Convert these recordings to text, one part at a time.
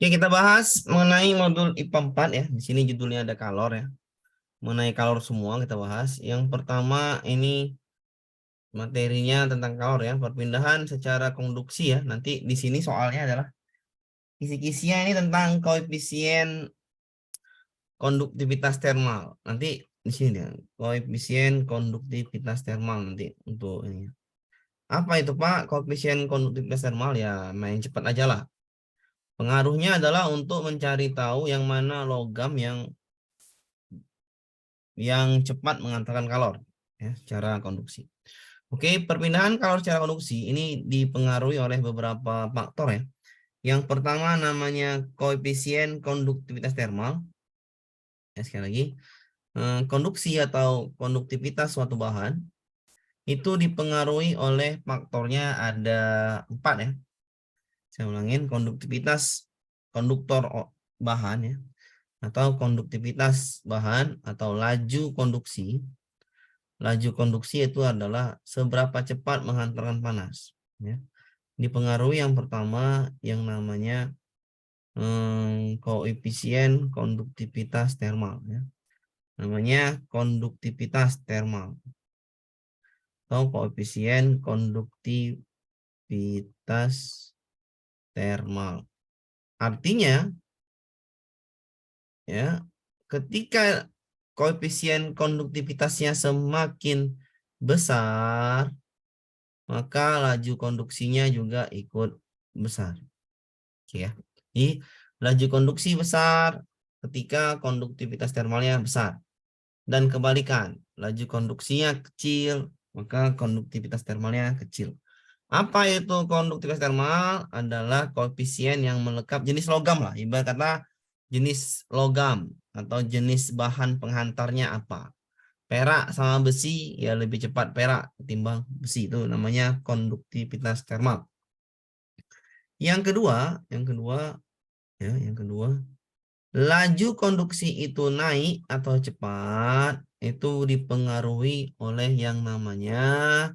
Oke, kita bahas mengenai modul IPA 4 ya. Di sini judulnya ada kalor ya. Mengenai kalor semua kita bahas. Yang pertama ini materinya tentang kalor ya, perpindahan secara konduksi ya. Nanti di sini soalnya adalah kisi-kisinya ini tentang koefisien konduktivitas termal. Nanti di sini ya, koefisien konduktivitas termal nanti untuk ini. Apa itu Pak? Koefisien konduktivitas termal ya main cepat aja lah. Pengaruhnya adalah untuk mencari tahu yang mana logam yang cepat mengantarkan kalor ya secara konduksi. Oke, perpindahan kalor secara konduksi ini dipengaruhi oleh beberapa faktor ya. Yang pertama namanya koefisien konduktivitas termal. Ya, sekali lagi, konduksi atau konduktivitas suatu bahan itu dipengaruhi oleh faktornya ada 4 ya. Saya ulangin, konduktivitas konduktor bahan ya, atau konduktivitas bahan atau laju konduksi. Laju konduksi itu adalah seberapa cepat menghantarkan panas. Ya. Dipengaruhi yang pertama yang namanya koefisien konduktivitas termal. Ya. Namanya konduktivitas termal atau koefisien konduktivitas termal. Artinya, ya, ketika koefisien konduktivitasnya semakin besar, maka laju konduksinya juga ikut besar. Oke ya. Jadi laju konduksi besar ketika konduktivitas termalnya besar. Dan kebalikan, laju konduksinya kecil, maka konduktivitas termalnya kecil. Apa itu konduktivitas termal? Adalah koefisien yang melekat jenis logam lah. Ibarat kata jenis logam atau jenis bahan penghantarnya apa. Perak sama besi ya lebih cepat perak ketimbang besi, itu namanya konduktivitas termal. Yang kedua, laju konduksi itu naik atau cepat itu dipengaruhi oleh yang namanya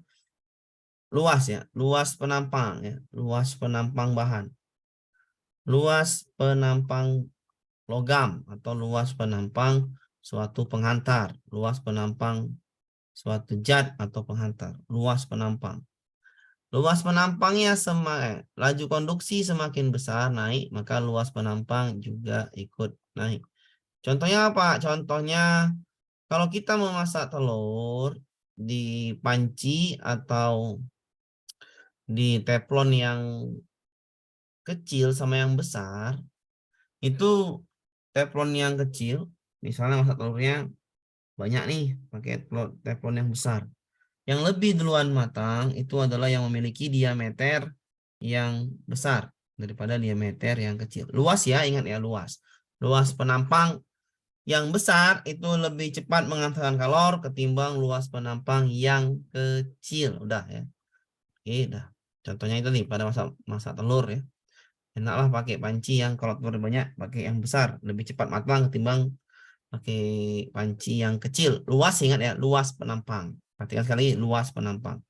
luas ya, luas penampang ya, luas penampang bahan, luas penampang logam atau luas penampang suatu penghantar, luas penampang suatu zat atau penghantar, luas penampang. Luas penampangnya laju konduksi semakin besar naik, maka luas penampang juga ikut naik. Contohnya apa? Contohnya kalau kita memasak telur di panci atau di teflon yang kecil sama yang besar, itu teflon yang kecil, misalnya masak telurnya banyak nih, pakai teflon yang besar. Yang lebih duluan matang itu adalah yang memiliki diameter yang besar daripada diameter yang kecil. Luas ya, ingat ya, luas. Luas penampang yang besar itu lebih cepat menghantarkan kalor ketimbang luas penampang yang kecil. Udah ya. Oke, udah. Contohnya itu nih pada masak telur ya. Enaklah pakai panci yang kalau telur banyak pakai yang besar, lebih cepat matang ketimbang pakai panci yang kecil. Luas, ingat ya, luas penampang. Perhatikan sekali, luas penampang.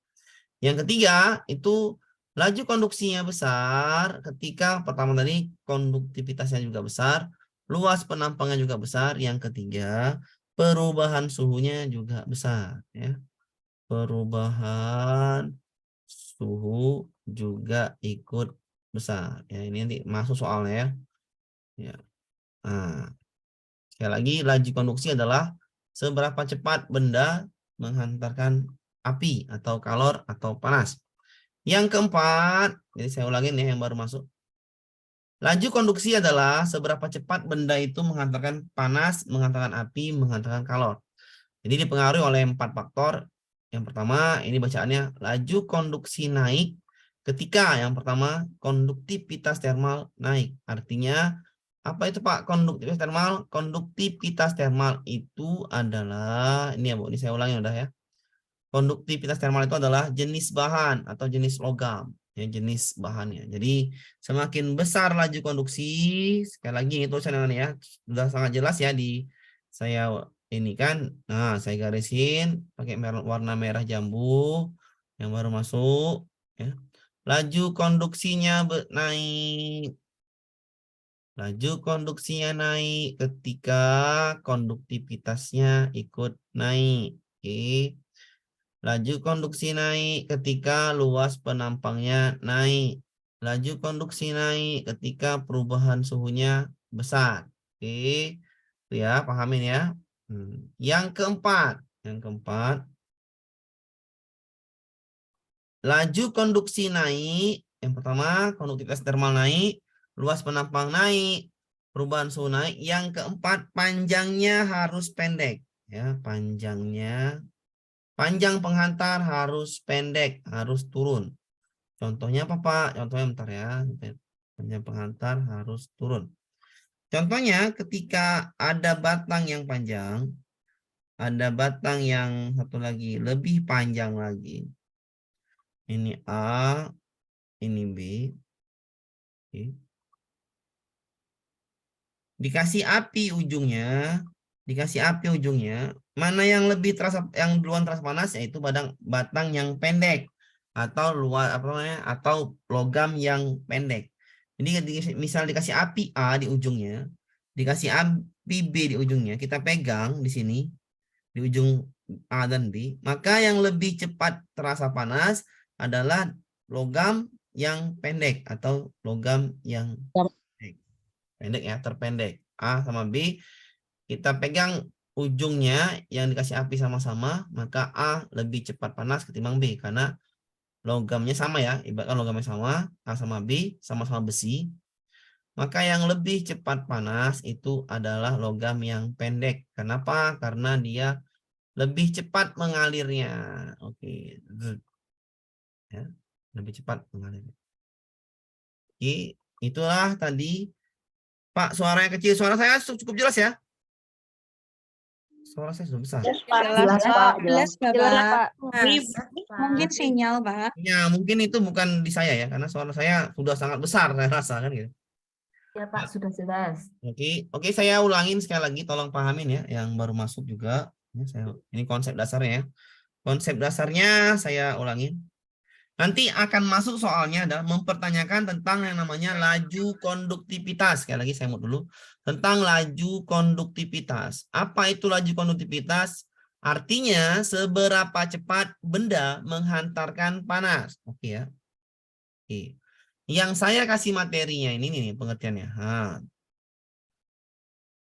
Yang ketiga itu laju konduksinya besar ketika pertama tadi konduktivitasnya juga besar, luas penampangnya juga besar. Yang ketiga, perubahan suhunya juga besar ya. Perubahan suhu juga ikut besar. Ya, ini nanti masuk soalnya ya. Ya. Nah, sekali lagi laju konduksi adalah seberapa cepat benda menghantarkan api atau kalor atau panas. Yang keempat, jadi saya ulangin ya yang baru masuk. Laju konduksi adalah seberapa cepat benda itu menghantarkan panas, menghantarkan api, menghantarkan kalor. Jadi dipengaruhi oleh 4 faktor. Yang pertama, ini bacaannya laju konduksi naik ketika yang pertama konduktivitas termal naik. Artinya apa itu Pak konduktivitas termal? Konduktivitas termal itu adalah ini ya Bu, ini saya ulangi udah ya. Konduktivitas termal itu adalah jenis bahan atau jenis logam, ya jenis bahannya. Jadi semakin besar laju konduksi, sekali lagi itu tulisan ya, sudah sangat jelas ya di saya ini kan. Nah, saya garisin pakai warna merah jambu yang baru masuk. Ya. Laju konduksinya naik Laju konduksinya naik ketika konduktivitasnya ikut naik. Oke. Laju konduksi naik ketika luas penampangnya naik. Laju konduksi naik ketika perubahan suhunya besar. Oke. Itu ya, pahamin ya. Yang keempat. Laju konduksi naik. Yang pertama, konduktivitas termal naik. Luas penampang naik. Perubahan suhu naik. Yang keempat, panjangnya harus pendek. Ya, panjang penghantar harus pendek, harus turun. Contohnya apa, Pak? Contohnya bentar ya. Panjang penghantar harus turun. Contohnya ketika ada batang yang panjang, ada batang yang satu lagi lebih panjang lagi. Ini A, ini B. Oke. Dikasih api ujungnya, mana yang lebih terasa, yang duluan terasa panas, yaitu batang yang pendek atau luar apa namanya, atau logam yang pendek. Jadi misal dikasih api A di ujungnya, dikasih api B di ujungnya, kita pegang di sini di ujung A dan B, maka yang lebih cepat terasa panas adalah logam yang pendek atau logam yang pendek ya, terpendek. A sama B, kita pegang ujungnya yang dikasih api sama-sama, maka A lebih cepat panas ketimbang B karena logamnya sama ya, ibaratkan logamnya sama, A sama B sama-sama besi. Maka yang lebih cepat panas itu adalah logam yang pendek. Kenapa? Karena dia lebih cepat mengalirnya. Oke. Ya, lebih cepat mengalirnya. Oke, itulah tadi. Pak, suaranya kecil. Suara saya cukup jelas ya? Suara saya sudah besar. Jelas, Pak. Jelas, Pak. Mungkin sinyal, Pak. Ya, mungkin itu bukan di saya ya, karena suara saya sudah sangat besar, saya rasa kan gitu. Ya, Pak, sudah jelas. Oke, saya ulangin sekali lagi, tolong pahamin ya, yang baru masuk juga. Ini konsep dasarnya ya. Konsep dasarnya saya ulangin. Nanti akan masuk soalnya adalah mempertanyakan tentang yang namanya laju konduktivitas. Sekali lagi saya mau dulu. Tentang laju konduktivitas. Apa itu laju konduktivitas? Artinya seberapa cepat benda menghantarkan panas. Oke ya. Oke. Yang saya kasih materinya ini nih pengertiannya. Nah,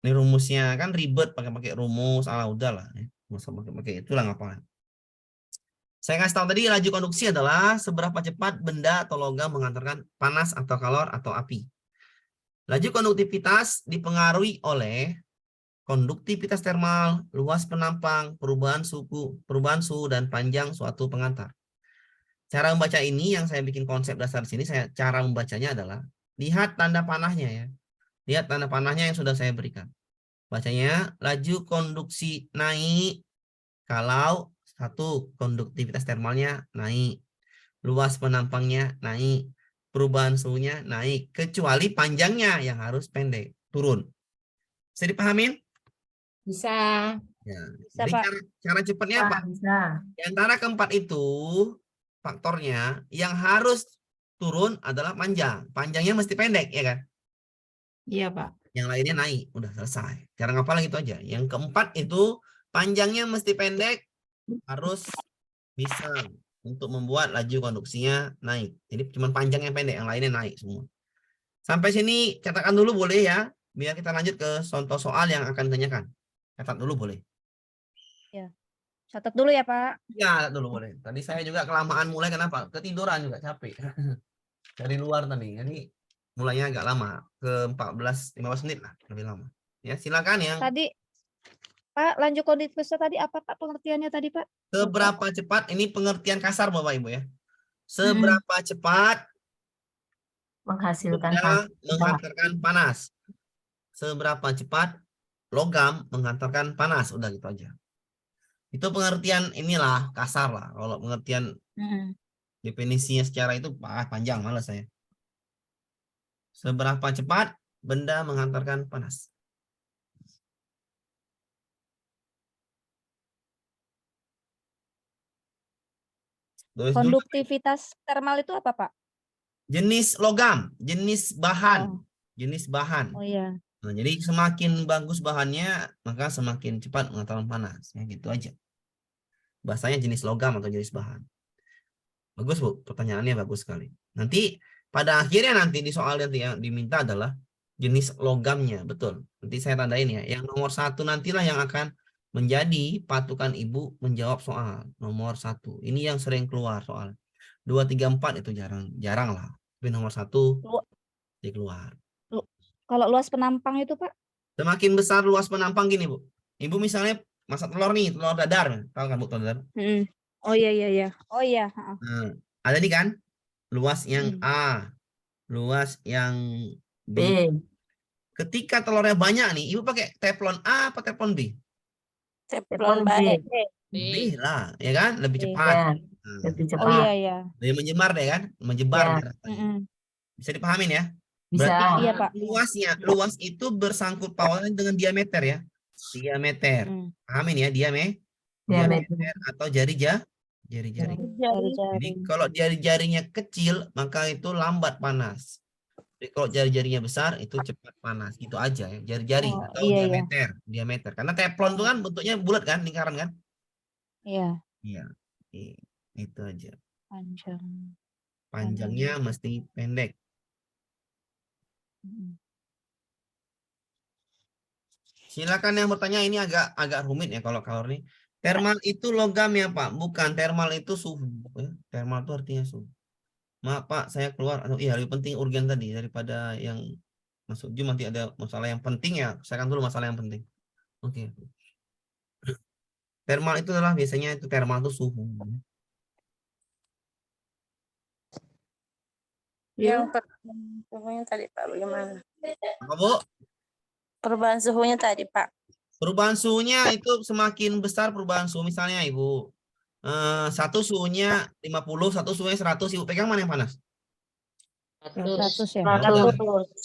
ini rumusnya kan ribet pakai rumus ala udahlah. Pakai itulah ngapain. Saya kasih tahu tadi laju konduksi adalah seberapa cepat benda atau logam mengantarkan panas atau kalor atau api. Laju konduktivitas dipengaruhi oleh konduktivitas termal, luas penampang, perubahan suhu dan panjang suatu pengantar. Cara membaca ini yang saya bikin konsep dasar di sini, cara membacanya adalah lihat tanda panahnya ya. Lihat tanda panahnya yang sudah saya berikan. Bacanya laju konduksi naik kalau satu, konduktivitas termalnya naik, luas penampangnya naik, perubahan suhunya naik, kecuali panjangnya yang harus pendek, turun. Bisa dipahamin? Bisa. Ya. Bisa, Jadi Pak. cara cepatnya apa? Bisa. Di antara keempat itu, faktornya yang harus turun adalah panjang. Panjangnya mesti pendek, ya kan? Iya, Pak. Yang lainnya naik, udah selesai. Cara ngapal gitu aja. Yang keempat itu, panjangnya mesti pendek, harus bisa untuk membuat laju konduksinya naik. Jadi cuma panjang yang pendek, yang lainnya naik semua. Sampai sini catatkan dulu boleh ya, biar kita lanjut ke contoh soal yang akan ditanyakan. Catat dulu boleh. Ya. Catat dulu ya, Pak. Ya, catat dulu boleh. Tadi saya juga kelamaan mulai, kenapa? Ketiduran juga, capek. Dari luar tadi, jadi mulainya agak lama, ke 14-15 menit lah, lebih lama. Ya, silakan yang Tadi, Pak, lanjut konduktivitas tadi apa, Pak, pengertiannya tadi, Pak? seberapa cepat, ini pengertian kasar Bapak Ibu ya. Seberapa cepat Menghasilkan benda panas. menghantarkan panas. Seberapa cepat logam menghantarkan panas. Udah gitu aja. Itu pengertian inilah, kasar lah. Kalau pengertian definisinya secara itu panjang, malas saya. Seberapa cepat benda menghantarkan panas. Tulis dulu. Konduktivitas termal itu apa, Pak? Jenis logam, jenis bahan. jenis bahan. Oh iya. Nah, jadi semakin bagus bahannya, maka semakin cepat mengatakan panas. Ya, gitu aja. Bahasanya jenis logam atau jenis bahan. Bagus, Bu. Pertanyaannya bagus sekali. Nanti pada akhirnya nanti di soal yang diminta adalah jenis logamnya. Betul. Nanti saya tandain ya. Yang nomor 1 nantilah yang akan menjadi patokan Ibu menjawab soal. Nomor 1. Ini yang sering keluar soal. 2, 3, 4 itu jarang lah. Tapi nomor 1 dia keluar. Kalau luas penampang itu, Pak? Semakin besar luas penampang gini, Bu. Ibu misalnya masak telur nih, telur dadar. Tahu kan, Bu, telur dadar? Oh iya. Oh iya. Nah, ada nih kan? Luas yang Hmm. A, luas yang B. B. Ketika telurnya banyak nih, Ibu pakai teflon A apa teflon B? Teflon B. B lah, ya kan? Lebih B. cepat. Ya, Nah, lebih Oh cepat. iya. lebih menyebar deh kan? Menyebar Ya. deh rasanya. Mm-mm. Bisa dipahamin ya? Bisa. Berarti Iya, Pak. luas itu bersangkut pautan dengan diameter ya. Diameter. Mm. Pahamin ya, Diameter. diameter atau jari-jari. Jadi kalau jari-jarinya kecil, maka itu lambat panas. Jadi kalau jari-jarinya besar, itu cepat panas. Gitu aja ya, jari-jari Oh, atau iya. diameter. Karena teflon itu kan bentuknya bulat kan, lingkaran kan? Iya. Iya. Itu aja. Panjang. Panjangnya mesti pendek. Mm. Silakan yang bertanya, ini agak rumit ya kalau nih. Thermal itu logam ya, Pak? Bukan, thermal itu suhu. Ya. Thermal itu artinya suhu. Maaf, Pak, saya keluar. Iya, lebih penting urgen tadi daripada yang masuk Zoom, nanti ada masalah yang penting ya. Saya kan dulu masalah yang penting. Oke. Thermal itu adalah biasanya itu thermal itu suhu. Yang suhunya tadi Pak, bagaimana? Apa, Bu? Perubahan suhunya tadi Pak. Perubahan suhunya itu semakin besar perubahan suhu. Misalnya Ibu, satu suhunya 50, satu suhunya 100. Ibu pegang mana yang panas? 100 ya.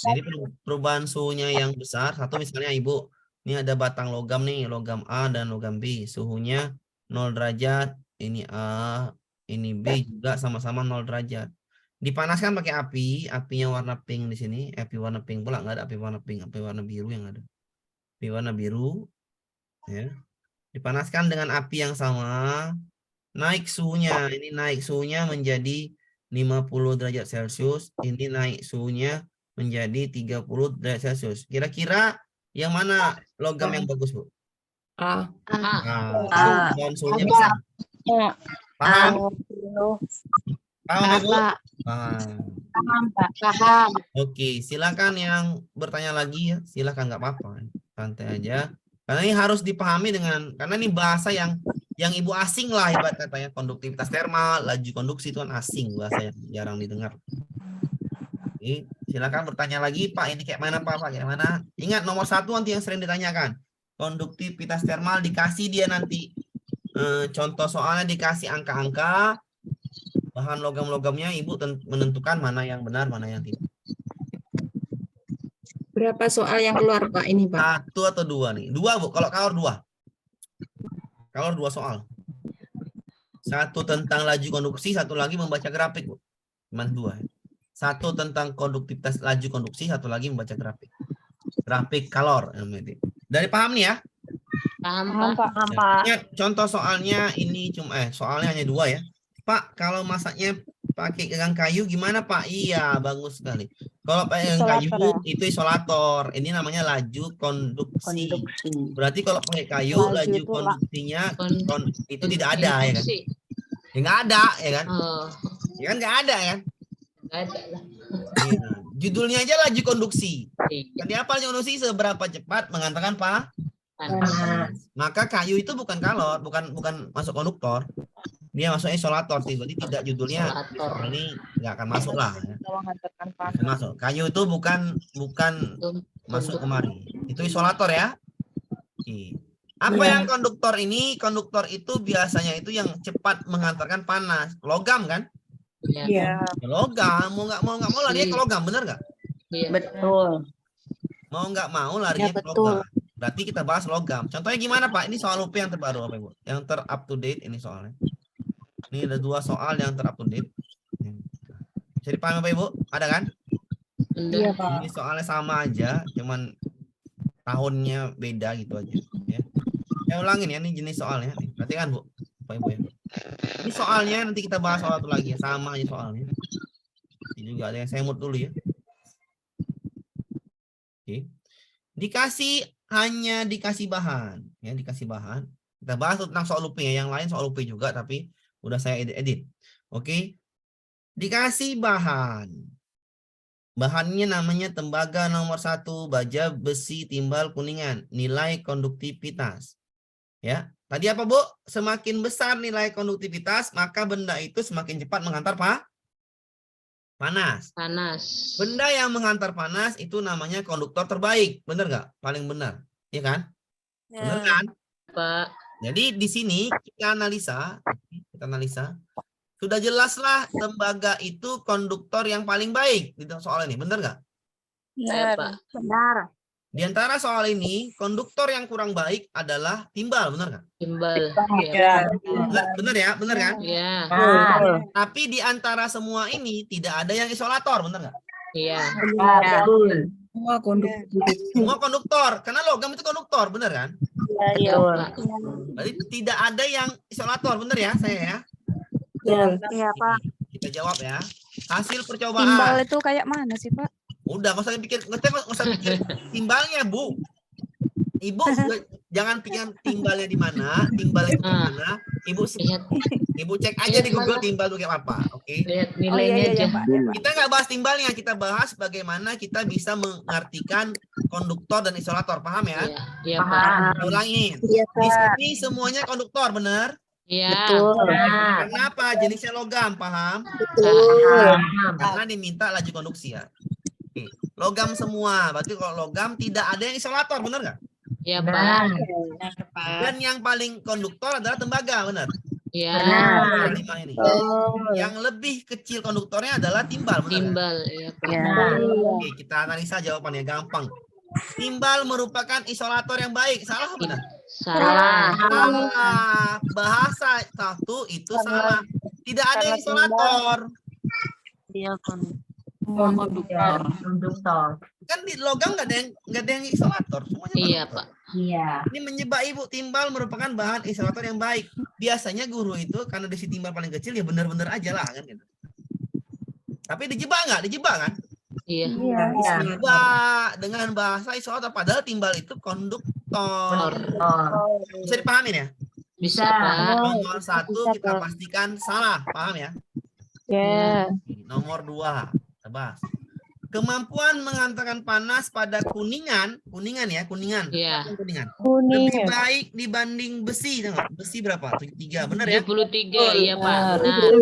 Jadi perubahan suhunya yang besar, satu misalnya Ibu, ini ada batang logam nih, logam A dan logam B. Suhunya 0 derajat, ini A, ini B juga sama-sama 0 derajat. Dipanaskan pakai api, apinya warna pink di sini, api warna pink pula, nggak ada api warna pink, api warna biru yang ada. Api warna biru, ya. Dipanaskan dengan api yang sama, naik suhunya, ini naik suhunya menjadi 50 derajat Celcius, ini naik suhunya menjadi 30 derajat Celcius. Kira-kira yang mana logam yang bagus, Bu? A. Dan suhunya besar. Paham? Paham, Bu? Paham. Oke, silakan yang bertanya lagi ya. Silakan, nggak apa-apa. Santai aja. Karena ini harus dipahami karena ini bahasa yang Ibu asing lah, ibarat katanya konduktivitas thermal, laju konduksi itu kan asing, bahasa yang jarang didengar. Oke, silakan bertanya lagi, Pak. Ini kayak mana, Pak? Kayak mana? Ingat nomor 1 nanti yang sering ditanyakan. Konduktivitas thermal dikasih dia nanti contoh soalnya dikasih angka-angka, bahan logam-logamnya, Ibu menentukan mana yang benar, mana yang tidak. Berapa soal yang keluar Pak ini Pak? 1 atau 2 nih? 2, Bu. Kalau kalor 2. Kalor 2 soal. 1 tentang laju konduksi, 1 lagi membaca grafik, Bu. Cuma 2. 1 tentang konduktivitas laju konduksi, 1 lagi membaca grafik. Grafik kalor. Dari paham nih ya? Paham, Pak. Ingat, contoh soalnya ini soalnya hanya 2 ya. Pak, kalau masaknya pakai gang kayu gimana, Pak? Iya, bagus sekali. Kalau pakai gang kayu itu isolator. Ini namanya laju konduksi. Berarti kalau pakai kayu laju konduksinya itu tidak ada ya kan? Ya nggak ada ya kan? Ya kan nggak ada kan? Nggak ada lah. Ya. Judulnya aja laju konduksi. Jadi apa laju konduksi? Seberapa cepat mengantarkan panas. Maka kayu itu bukan kalor, bukan masuk konduktor. Dia masuk isolator sih, berarti tidak judulnya ini nggak akan masuk lah. Ya. Masuk. Kayu itu bukan masuk kemari. Itu isolator ya. Apa yang konduktor ini? Konduktor itu biasanya itu yang cepat mengantarkan panas. Logam kan? Iya. Logam, mau nggak mau larinya ke logam, bener nggak? Betul. Mau nggak mau larinya ke logam. Berarti kita bahas logam. Contohnya gimana, Pak? Ini soal UP yang terbaru apa, Ibu? Yang up to date ini soalnya. Ini ada 2 soal yang up to date. Bisa dipahami, Bapak Ibu? Ada kan? Iya, Pak. Ini soalnya sama aja, cuman tahunnya beda gitu aja. Ya. Saya ulangin ya, ini jenis soalnya. Nih, perhatikan Bu, Bapak Ibu ya. Ini soalnya nanti kita bahas soal itu lagi ya, sama aja soalnya. Ini juga ada yang saya mut dulu ya. Oke. Hanya dikasih bahan, ya dikasih bahan. Kita bahas tentang soal looping ya, yang lain soal looping juga, tapi udah saya edit. Oke. Dikasih bahan. Bahannya namanya tembaga nomor 1, baja, besi, timbal, kuningan. Nilai konduktivitas. Ya, tadi apa Bu? Semakin besar nilai konduktivitas, maka benda itu semakin cepat menghantar panas. Panas. Benda yang menghantar panas itu namanya konduktor terbaik. Benar nggak? Paling benar. Iya kan? Benar kan? Pak. Jadi di sini kita analisa. Sudah jelaslah tembaga itu konduktor yang paling baik di soal ini. Benar nggak? Iya, Pak. Benar. Di antara soal ini, konduktor yang kurang baik adalah timbal. Benar nggak? Timbal. Iya. Benar ya? Benar kan? Iya. Betul. Tapi di antara semua ini tidak ada yang isolator. Benar nggak? Iya. Betul. Semua konduktor. Semua konduktor. Karena logam itu konduktor. Benar kan? Iya, Pak. Berarti tidak ada yang isolator. Benar ya saya ya? Iya, Pak. Kita jawab ya. Hasil Timbal percobaan. itu kayak mana sih, Pak? Udah, nggak usah pikir timbalnya, Bu. Ibu jangan pikir timbalnya di mana, timbal itu di mana. Lihat, Ibu cek aja di Google timbal itu kayak apa, oke? lihat Oh, nilainya iya, aja. Pak. Kita nggak bahas timbalnya, kita bahas bagaimana kita bisa mengartikan konduktor dan isolator, paham ya? Iya, iya, Pak. Ulangin. Iya, Di sini semuanya konduktor, benar? Iya. Kenapa? Jenisnya logam, paham? Karena diminta laju konduksi ya. Oke. Logam semua, berarti kalau logam tidak ada yang isolator, benar nggak? Iya, Pak. Dan yang paling konduktor adalah tembaga, benar? Iya. Nah, 5 ini. Yang lebih kecil konduktornya adalah timbal, benar nggak? Timbal. Iya, Pak. Oke, kita analisa jawabannya gampang. Timbal merupakan isolator yang baik, salah apa benar? Salah. Salah. Bahasa satu itu salah. Tidak ada yang isolator. Iya, Konduktor. Kan di logam nggak ada yang isolator, semuanya Iya, konduktor. Pak. Iya. Ini menyebab Ibu timbal merupakan bahan isolator yang baik. Biasanya guru itu karena desi timbal paling kecil ya benar-benar aja lah kan gitu. Tapi dijebak nggak? Dijebak kan? Iya. Dijebak dengan bahasa isolator padahal timbal itu konduktor. Bisa dipahamin ya? Bisa, Pak. Nomor 1 kita pastikan salah, paham ya? Ya. Nomor 2, tebas. Kemampuan menghantarkan panas pada kuningan ya, kuningan. Iya. Kuningan. Lebih baik dibanding besi, tahu nggak? Besi berapa? 73, benar ya? 73, iya, Pak. Benar.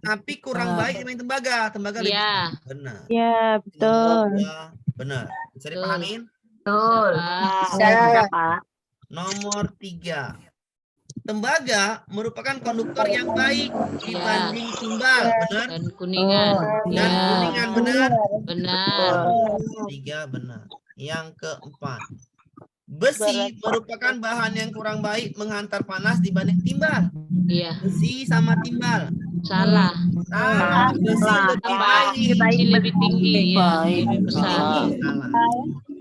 Tapi kurang baik dibanding tembaga. Tembaga lebih Iya. baik. Benar. Ya, betul. Nomor 2, benar. Bisa dipahamin? Betul. Pak. Nomor 3. Tembaga merupakan konduktor yang baik dibanding timbal, benar? Dan kuningan. Dan Iya. kuningan, benar? Benar. 3 benar. Yang keempat, besi merupakan bahan yang kurang baik menghantar panas dibanding timbal. Iya. Besi sama timbal. Salah. Salah. Besi lebih baik. Besi lebih tinggi, ya. Lebih besar. Salah.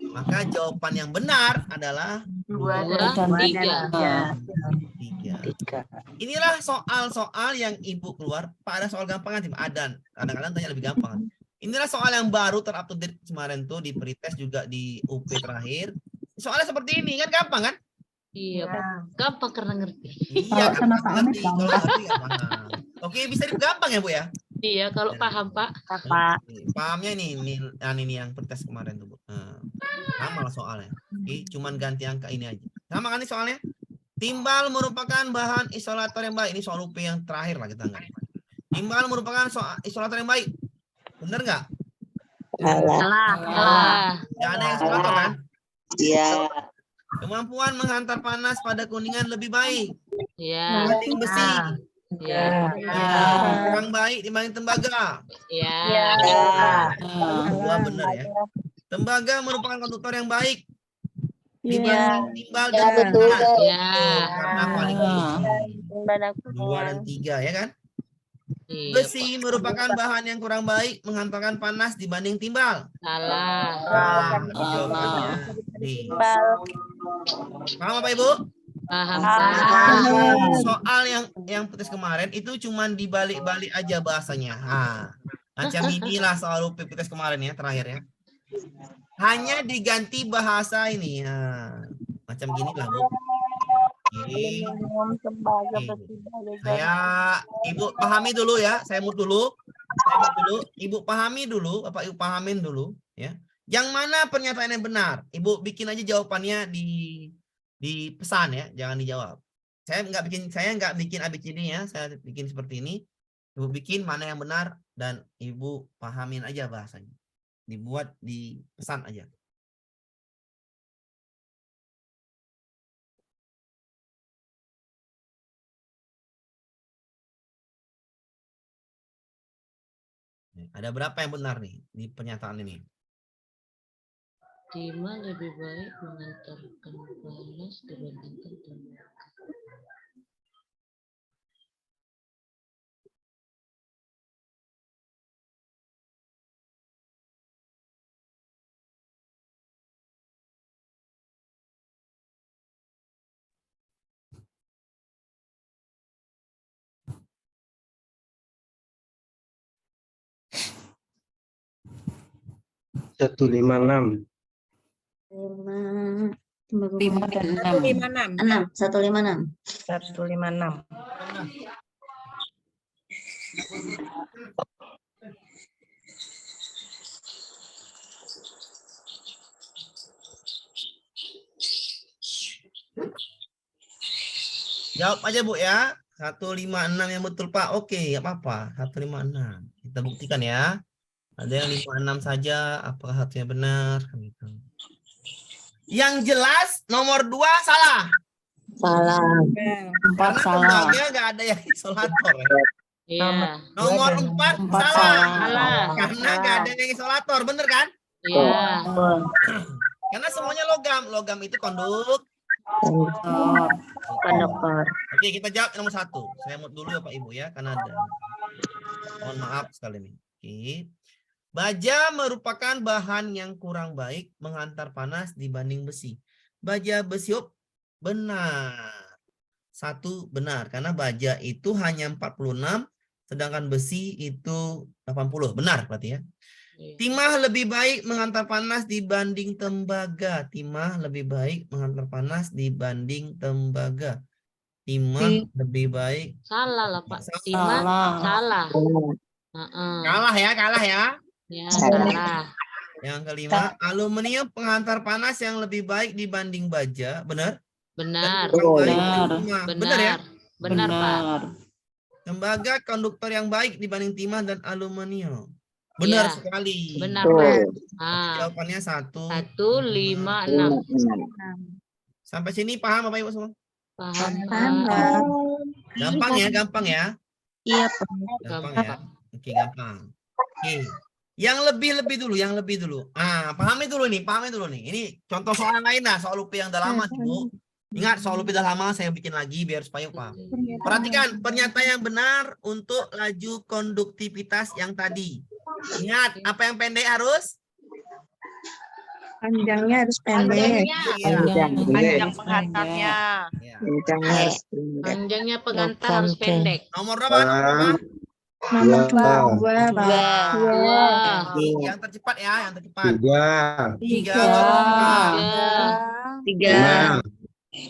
Maka jawaban yang benar adalah 2 dan 3. 3. Inilah soal-soal yang Ibu keluar pada soal gampang nanti. Ada kadang-kadang tanya lebih gampang. Inilah soal yang baru terupdate kemarin tuh di pretest juga di UP terakhir. Soalnya seperti ini kan gampang kan? Iya, Pak. Gampang karena ngerti. Iya, gampang ngerti. Kalau ngerti nggak paham. Oke, bisa gampang ya Bu ya? Iya, kalau paham, Pak. Pahamnya ini yang pretest kemarin tuh Bu. Sama lah soalnya. Oke, cuman ganti angka ini aja. Sama kan nih soalnya? Timbal merupakan bahan isolator yang baik. Ini soal UP yang terakhir lah kita anggap. Timbal merupakan isolator yang baik. Bener nggak? Salah. Nggak ada yang isolator kan? Iya. Kemampuan menghantar panas pada kuningan lebih baik Iya. dibanding besi. Iya. Kurang baik dibanding tembaga. Iya. Dua benar ya. Tembaga merupakan konduktor yang baik dibanding timbal dan kuningan. Iya. Karena paling tinggi. 2 dan 3 ya kan? Iya, Besi Pak. merupakan bahan yang kurang baik menghantarkan panas dibanding timbal. Salah. Jawabannya D. Paham apa Ibu? Paham, Nah, Pak. soal yang putus kemarin itu cuman dibalik-balik aja bahasanya. Macam inilah soal putus kemarin ya, terakhir ya. Hanya diganti bahasa ini. Macam gini lah, Bu. Oke. Ibu pahami dulu ya. Saya mute dulu. Ibu pahami dulu, Bapak Ibu pahamin dulu ya. Yang mana pernyataan yang benar? Ibu bikin aja jawabannya di pesan ya, jangan dijawab. Saya nggak bikin ABCD ya, saya bikin seperti ini. Ibu bikin mana yang benar dan Ibu pahamin aja bahasanya. Dibuat di pesan aja. Ada berapa yang benar nih di pernyataan ini? Dima lebih baik mengantarkan panas dibandingkan tenaga. Satu lima enam. 156. Jawab aja Bu ya. 156 yang betul Pak. Oke, nggak apa-apa. 156. Kita buktikan ya. Ada yang 56 saja. Apakah satunya benar? Gitu. Yang jelas nomor 2 salah. Salah. Karena tembaga nggak ada yang isolator. Ya. Iya. Nomor 4 salah. Salah. Karena nggak ada yang isolator. Bener kan? Iya. Karena semuanya logam. Logam itu konduktor. Konduktor. Oke, kita jawab nomor 1. Saya mute dulu ya Pak Ibu ya, karena ada. Mohon maaf sekali nih. Oke. Baja merupakan bahan yang kurang baik menghantar panas dibanding besi. Baja besi benar. 1 benar, karena baja itu hanya 46, sedangkan besi itu 80. Benar berarti ya. Timah lebih baik menghantar panas dibanding tembaga. Timah lebih baik menghantar panas dibanding tembaga. Timah lebih baik. Salah lah Pak. Timah salah. Kalah ya, kalah ya. Ya, salah. Yang kelima, aluminium penghantar panas yang lebih baik dibanding baja. Benar? Benar. Benar ya? Benar, Pak. Tembaga konduktor yang baik dibanding timah dan aluminium. Benar Iya. sekali. Benar, Pak. Jawabannya 1. 156. Sampai sini paham Bapak Ibu semua? Paham, Paham. Pak. Gampang ya, gampang ya. Iya, Gampang ya. Oke, gampang. Oke. Yang lebih dulu. Pahami dulu nih. Ini contoh soal lain lah, soal UP yang udah lama sih, Bu. Ingat, soal UP udah lama saya bikin lagi biar supaya paham. Perhatikan pernyataan yang benar untuk laju konduktivitas yang tadi. Ingat, apa yang pendek harus? Panjangnya harus pendek. Panjang penghantarnya. Ya. Panjangnya pengantar harus pendek. Nomor berapa? Nomor 2. Wah. Yang tercepat ya, yang tercepat. 3. 3. 3.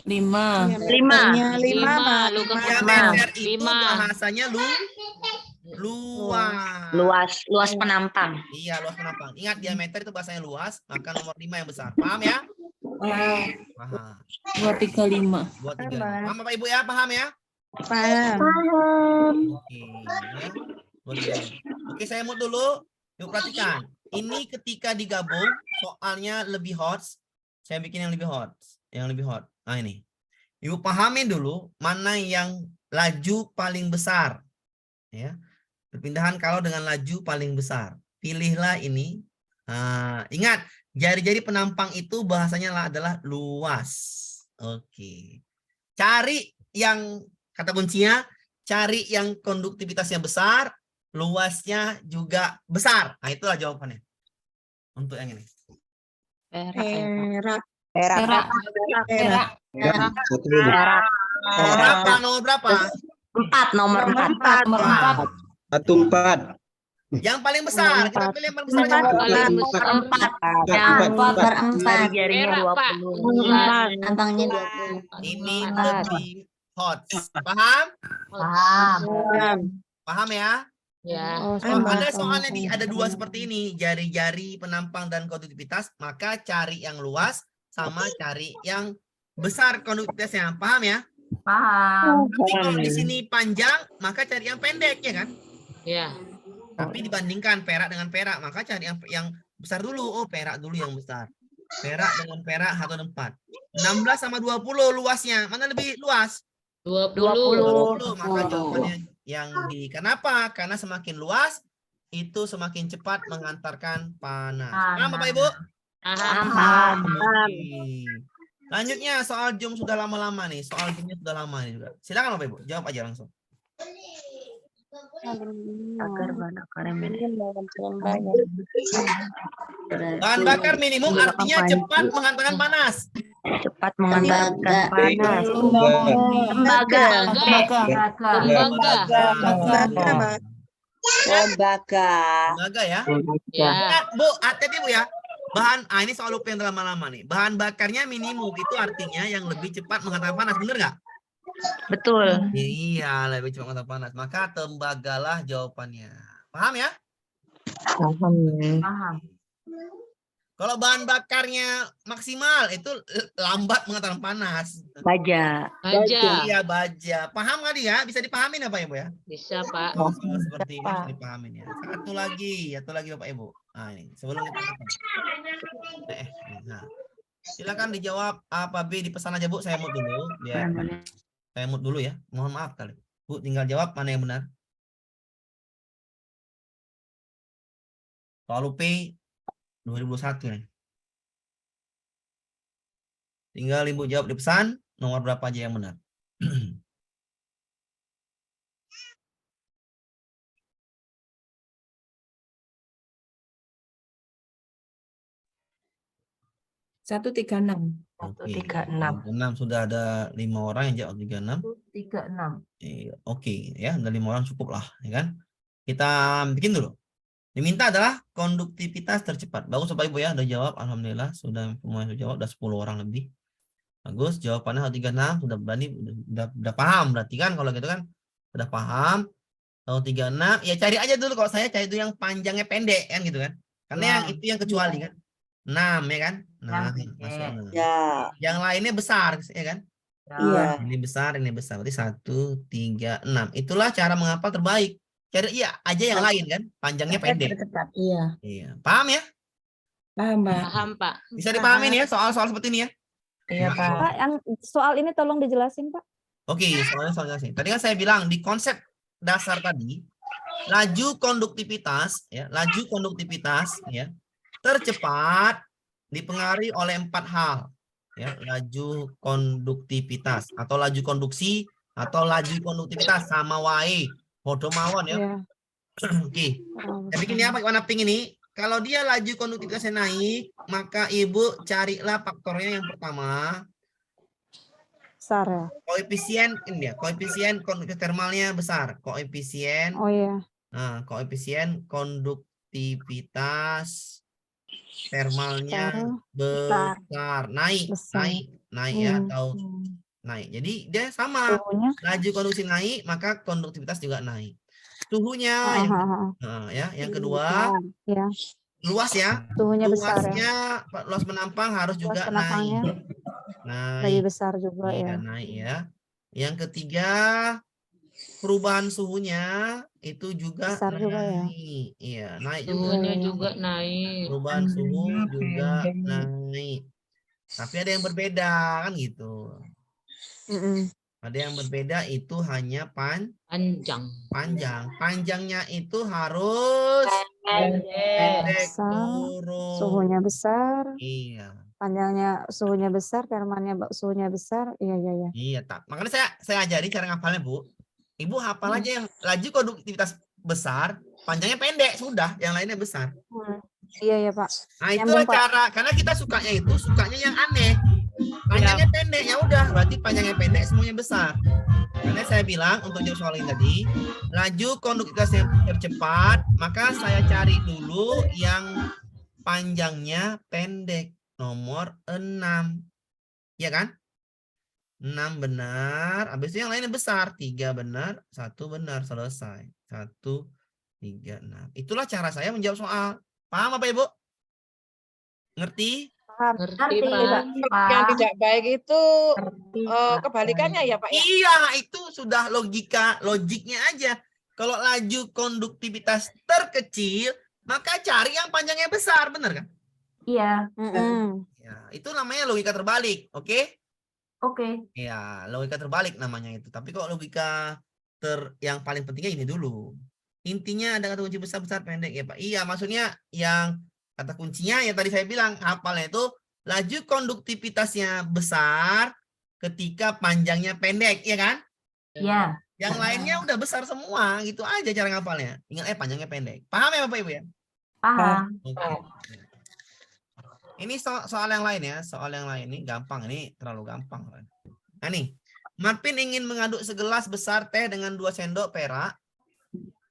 5. 5. 5. Diameter itu 5. bahasanya luas. Luas penampang. Iya, luas penampang. Ingat, diameter itu bahasanya luas, maka nomor 5 yang besar. Paham ya? Paham. 235. 2, 3. Paham Bapak Ibu ya? Paham ya? Paham. Oke. Ya. Oke, saya mute dulu. Yuk perhatikan. Ini ketika digabung, soalnya lebih hot. Saya bikin yang lebih hot. Nah ini. Ibu pahamin dulu mana yang laju paling besar. Ya. Perpindahan kalau dengan laju paling besar. Pilihlah ini. Ingat, jari-jari penampang itu bahasanya adalah luas. Oke. Cari yang kata kuncinya, cari yang konduktivitasnya besar, luasnya juga besar. Nah, itulah jawabannya. Untuk yang ini. Perak. Perak. Perak. Berapa? Nomor berapa? 4, nomor 4. Wah, 14. yang paling besar. Kita pilih yang paling besar. Empat. Yang mana? Paling besar. 4. Yang berempat. Jarinya Perak, Pak. 20. Tampangnya 20. Ini lebih hot. Paham? Paham. Paham ya? Ya. Oh, Kalau sama, ada sama, soalnya sama. ada dua seperti ini, jari-jari, penampang, dan konduktivitas, maka cari yang luas sama cari yang besar konduktivitasnya. Paham ya? Paham. Tapi kalau di sini panjang, maka cari yang pendek, ya kan? Ya. Tapi dibandingkan perak dengan perak, maka cari yang besar dulu. Oh, perak dulu yang besar. Perak dengan perak 1 dan 4. 16 sama 20 luasnya. Mana lebih luas? 20. 20. Maka jawabannya yang di. Kenapa? Karena semakin luas, itu semakin cepat mengantarkan panas. Paham Bapak Ibu? Paham. Oke. Lanjutnya soal jam sudah lama-lama nih. Soal jamnya sudah lama nih juga. Silakan Bapak Ibu, jawab aja langsung. Agar bakar yang Bahan bakar minimum artinya cepat menghantarkan panas. cepat mengantarkan panas. Tembaga. Tembaga ya. Ya. Ingat, Bu, hati-hati Bu ya. Ini soal UP yang lama-lama nih. Bahan bakarnya minimum itu artinya yang lebih cepat menghantarkan panas, bener nggak? Betul. Iya, lebih cepat menghantarkan panas. Maka tembagalah jawabannya. Paham ya? Paham. Kalau bahan bakarnya maksimal itu lambat menghantarkan panas. Baja. Baja. Iya, baja. Paham nggak dia? Bisa dipahamin apa ya, Bu ya? Bisa, Pak. Oh, seperti ini bisa dipahamin ya. Satu lagi Bapak Ibu. Nah, ini sebelum kita nah. Silakan dijawab apa B dipesan aja Bu, saya mute dulu biar saya mute dulu ya. Mohon maaf kali. Bu, tinggal jawab mana yang benar. Soal UP 2021 nih. Tinggal Ibu jawab di pesan nomor berapa aja yang benar. Satu tiga enam. Oke. 136. 6 sudah ada 5 orang yang jawab 36. 36. Oke ya, ada 5 orang cukup lah, ya kan? Kita bikin dulu. Diminta adalah konduktivitas tercepat. Bagus Bapak Ibu ya, udah jawab. Alhamdulillah sudah semua sudah jawab, udah 10 orang lebih. Bagus, jawabannya 36 sudah berani, udah paham berarti kan kalau gitu kan. Udah paham. 36 ya cari aja dulu, kalau saya cari itu yang panjangnya pendek kan gitu kan. Karena yang itu yang kecuali kan. 6 ya kan? Nah, masuk 6. Yang lainnya besar ya kan? Iya. Ini besar, berarti 1, 3, 6. Itulah cara menghafal terbaik. Cari iya aja yang lain kan, panjangnya pendek. Iya. Iya, paham ya? Paham, Pak. Paham, Pak. Bisa dipahamin ya soal-soal seperti ini ya? Iya, Pak. Pak, yang soal ini tolong dijelasin, Pak. Oke, soalnya sih. Tadi kan saya bilang di konsep dasar tadi, laju konduktivitas ya, tercepat dipengaruhi oleh 4 hal. Ya, laju konduktivitas atau laju konduksi atau laju konduktivitas sama wae. Podo mawon ya. Iya. Oke. Saya bikin ya pakai warna pink ini. Kalau dia laju konduktivitasnya naik, maka Ibu carilah faktornya yang pertama. Besar ya. Koefisien ini ya, koefisien konduktivitas termalnya besar. Koefisien. Oh iya. Nah, koefisien konduktivitas termalnya besar. Naik ya atau naik. Jadi dia sama. Suhunya. Laju konduksi naik, maka konduktivitas juga naik. Suhunya yang kedua, Ya. luas ya. Suhunya besar ya. Luas penampang harus juga penampangnya naik. lebih besar juga Iya, ya. naik ya. Yang ketiga, perubahan suhunya itu juga Besar naik. juga ya. Iya, naik juga. Suhunya juga naik. Perubahan suhu juga naik. Tapi ada yang berbeda kan gitu. Ada yang berbeda itu hanya Panjang. Panjangnya itu harus pendek turun. Suhunya besar. Iya. Panjangnya suhunya besar, termalnya suhunya besar. Iya. Iya, tak. Makanya saya ajari cara ngapalnya, Bu. Ibu hafal aja yang laju konduktivitas besar, panjangnya pendek, sudah, yang lainnya besar. Iya ya Pak. Nah, itulah Nyambung, Pak. cara, karena kita sukanya yang aneh. Panjangnya pendek, ya udah, berarti panjangnya pendek, semuanya besar. Karena saya bilang untuk jawab soal ini tadi, laju konduktivitas yang tercepat, maka saya cari dulu yang panjangnya pendek, nomor 6. Iya kan? 6 benar, habis itu yang lainnya besar. 3 benar, 1 benar, selesai. 1, 3, 6. Itulah cara saya menjawab soal. Paham apa Ibu? Ngerti? Paham. Ngerti, Pak. Yang tidak baik itu Ngerti, Pak. kebalikannya ya Pak ya. Iya, itu sudah logiknya aja. Kalau laju konduktivitas terkecil, maka cari yang panjangnya besar, benar kan? Iya. Ya, itu namanya logika terbalik, oke? Oke. Ya, logika terbalik namanya itu. Tapi kok logika yang paling pentingnya ini dulu. Intinya ada kata kunci besar-besar pendek ya Pak. Iya, maksudnya yang kata kuncinya yang tadi saya bilang, hafalnya itu laju konduktivitasnya besar ketika panjangnya pendek, ya kan? Iya. Yang lainnya udah besar semua, gitu aja cara ngapalnya. Ingat panjangnya pendek. Paham ya Bapak Ibu ya? Paham. Oke. Ini soal yang lain ya, soal yang lain ini gampang, ini terlalu gampang. Nah nih, Marvin ingin mengaduk segelas besar teh dengan 2 sendok perak.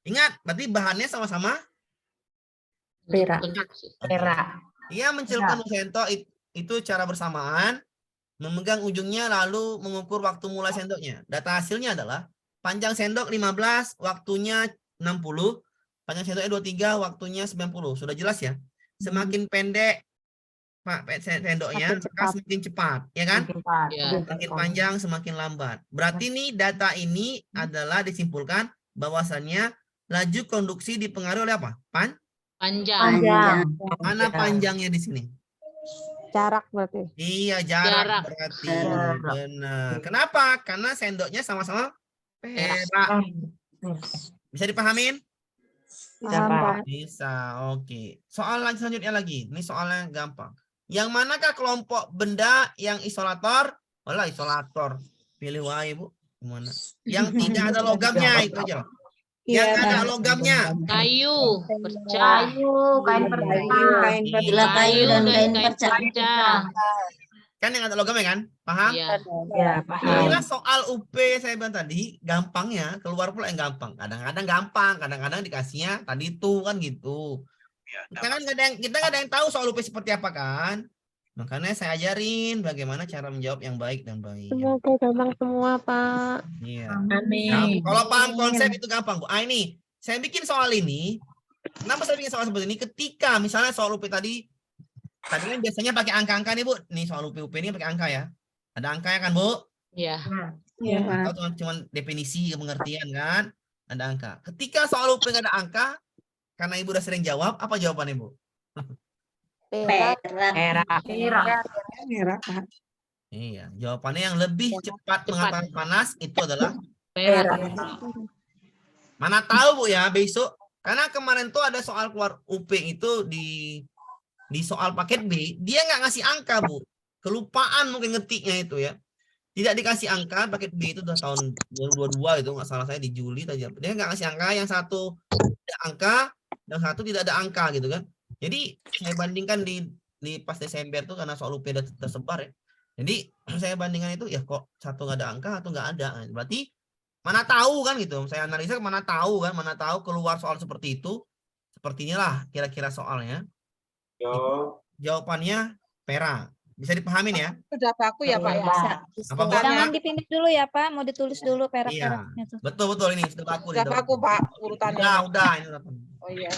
Ingat, berarti bahannya sama-sama. Perak. Perak. Ia mencelupkan 2 sendok itu cara bersamaan, memegang ujungnya lalu mengukur waktu mulai sendoknya. Data hasilnya adalah panjang sendok 15, waktunya 60, panjang sendoknya 23, waktunya 90. Sudah jelas ya? Semakin pendek Pak sendoknya, maka semakin cepat, ya kan? Cepat. Ya. Semakin panjang, semakin lambat. Berarti nih data ini adalah disimpulkan bahwasannya laju konduksi dipengaruhi oleh apa? Panjang. Panjang. Mana panjangnya di sini? Jarak berarti. Iya, jarak Jarak. berarti. Jarak. Benar. Kenapa? Karena sendoknya sama-sama perak. Bisa dipahamin? Paham Pak. Bisa, oke. Soal selanjutnya lagi. Ini soalnya gampang. Yang manakah kelompok benda yang isolator? Olah, isolator. Pilih wae, Bu. Gimana? Yang tidak ada logamnya, itu aja. Yang ada logamnya. Kayu. Perca. Kayu, kain perca. Kain Gila kayu dan kain perca. Kan yang ada logamnya kan? Paham? Iya. Ya, paham. Inilah soal UP saya bilang tadi, gampangnya keluar pula yang gampang. Kadang-kadang gampang, kadang-kadang dikasihnya tadi itu kan gitu. Kita kan nggak ada yang tahu soal UP seperti apa kan? Makanya saya ajarin bagaimana cara menjawab yang baik dan baik. Semoga gampang semua Pak. Iya. Amin. Kalau paham konsep itu gampang, Bu. Ini saya bikin soal ini. Kenapa saya bikin soal seperti ini? Ketika misalnya soal UP tadi kan biasanya pakai angka-angka nih, Bu. Nih soal UP ini pakai angka ya. Ada angkanya kan, Bu? Iya. Iya, Pak. Atau cuma definisi pengertian kan? Ada angka. Ketika soal UP nggak ada angka, karena Ibu udah sering jawab, apa jawabannya, Bu? Perak. Perak. Perak. Perak, Pak. Iya, jawabannya yang lebih cepat mengatasi panas itu adalah Perak. mana tahu Bu ya besok. Karena kemarin tuh ada soal keluar UP itu di soal paket B, dia nggak ngasih angka, Bu. Kelupaan mungkin ngetiknya itu ya. Tidak dikasih angka, paket B itu udah tahun 2022 itu, nggak salah saya di Juli tadi. Dia nggak ngasih angka, yang satu ada angka, yang satu tidak ada angka gitu kan. Jadi saya bandingkan di pas Desember tuh karena soal UP udah tersebar ya. Jadi saya bandingkan itu ya kok satu nggak ada angka atau nggak ada. Berarti mana tahu kan gitu. Saya analisa mana tahu kan, mana tahu keluar soal seperti itu. Seperti inilah kira-kira soalnya. Jawabannya perak. Bisa dipahamin ya? Sudah baku ya Pak ya. Apa Bu? Jangan dipindah dulu ya Pak, mau ditulis dulu perak-peraknya tuh. Betul ini sudah baku. Sudah baku Pak urutannya. Udah ini udah. Oh iya.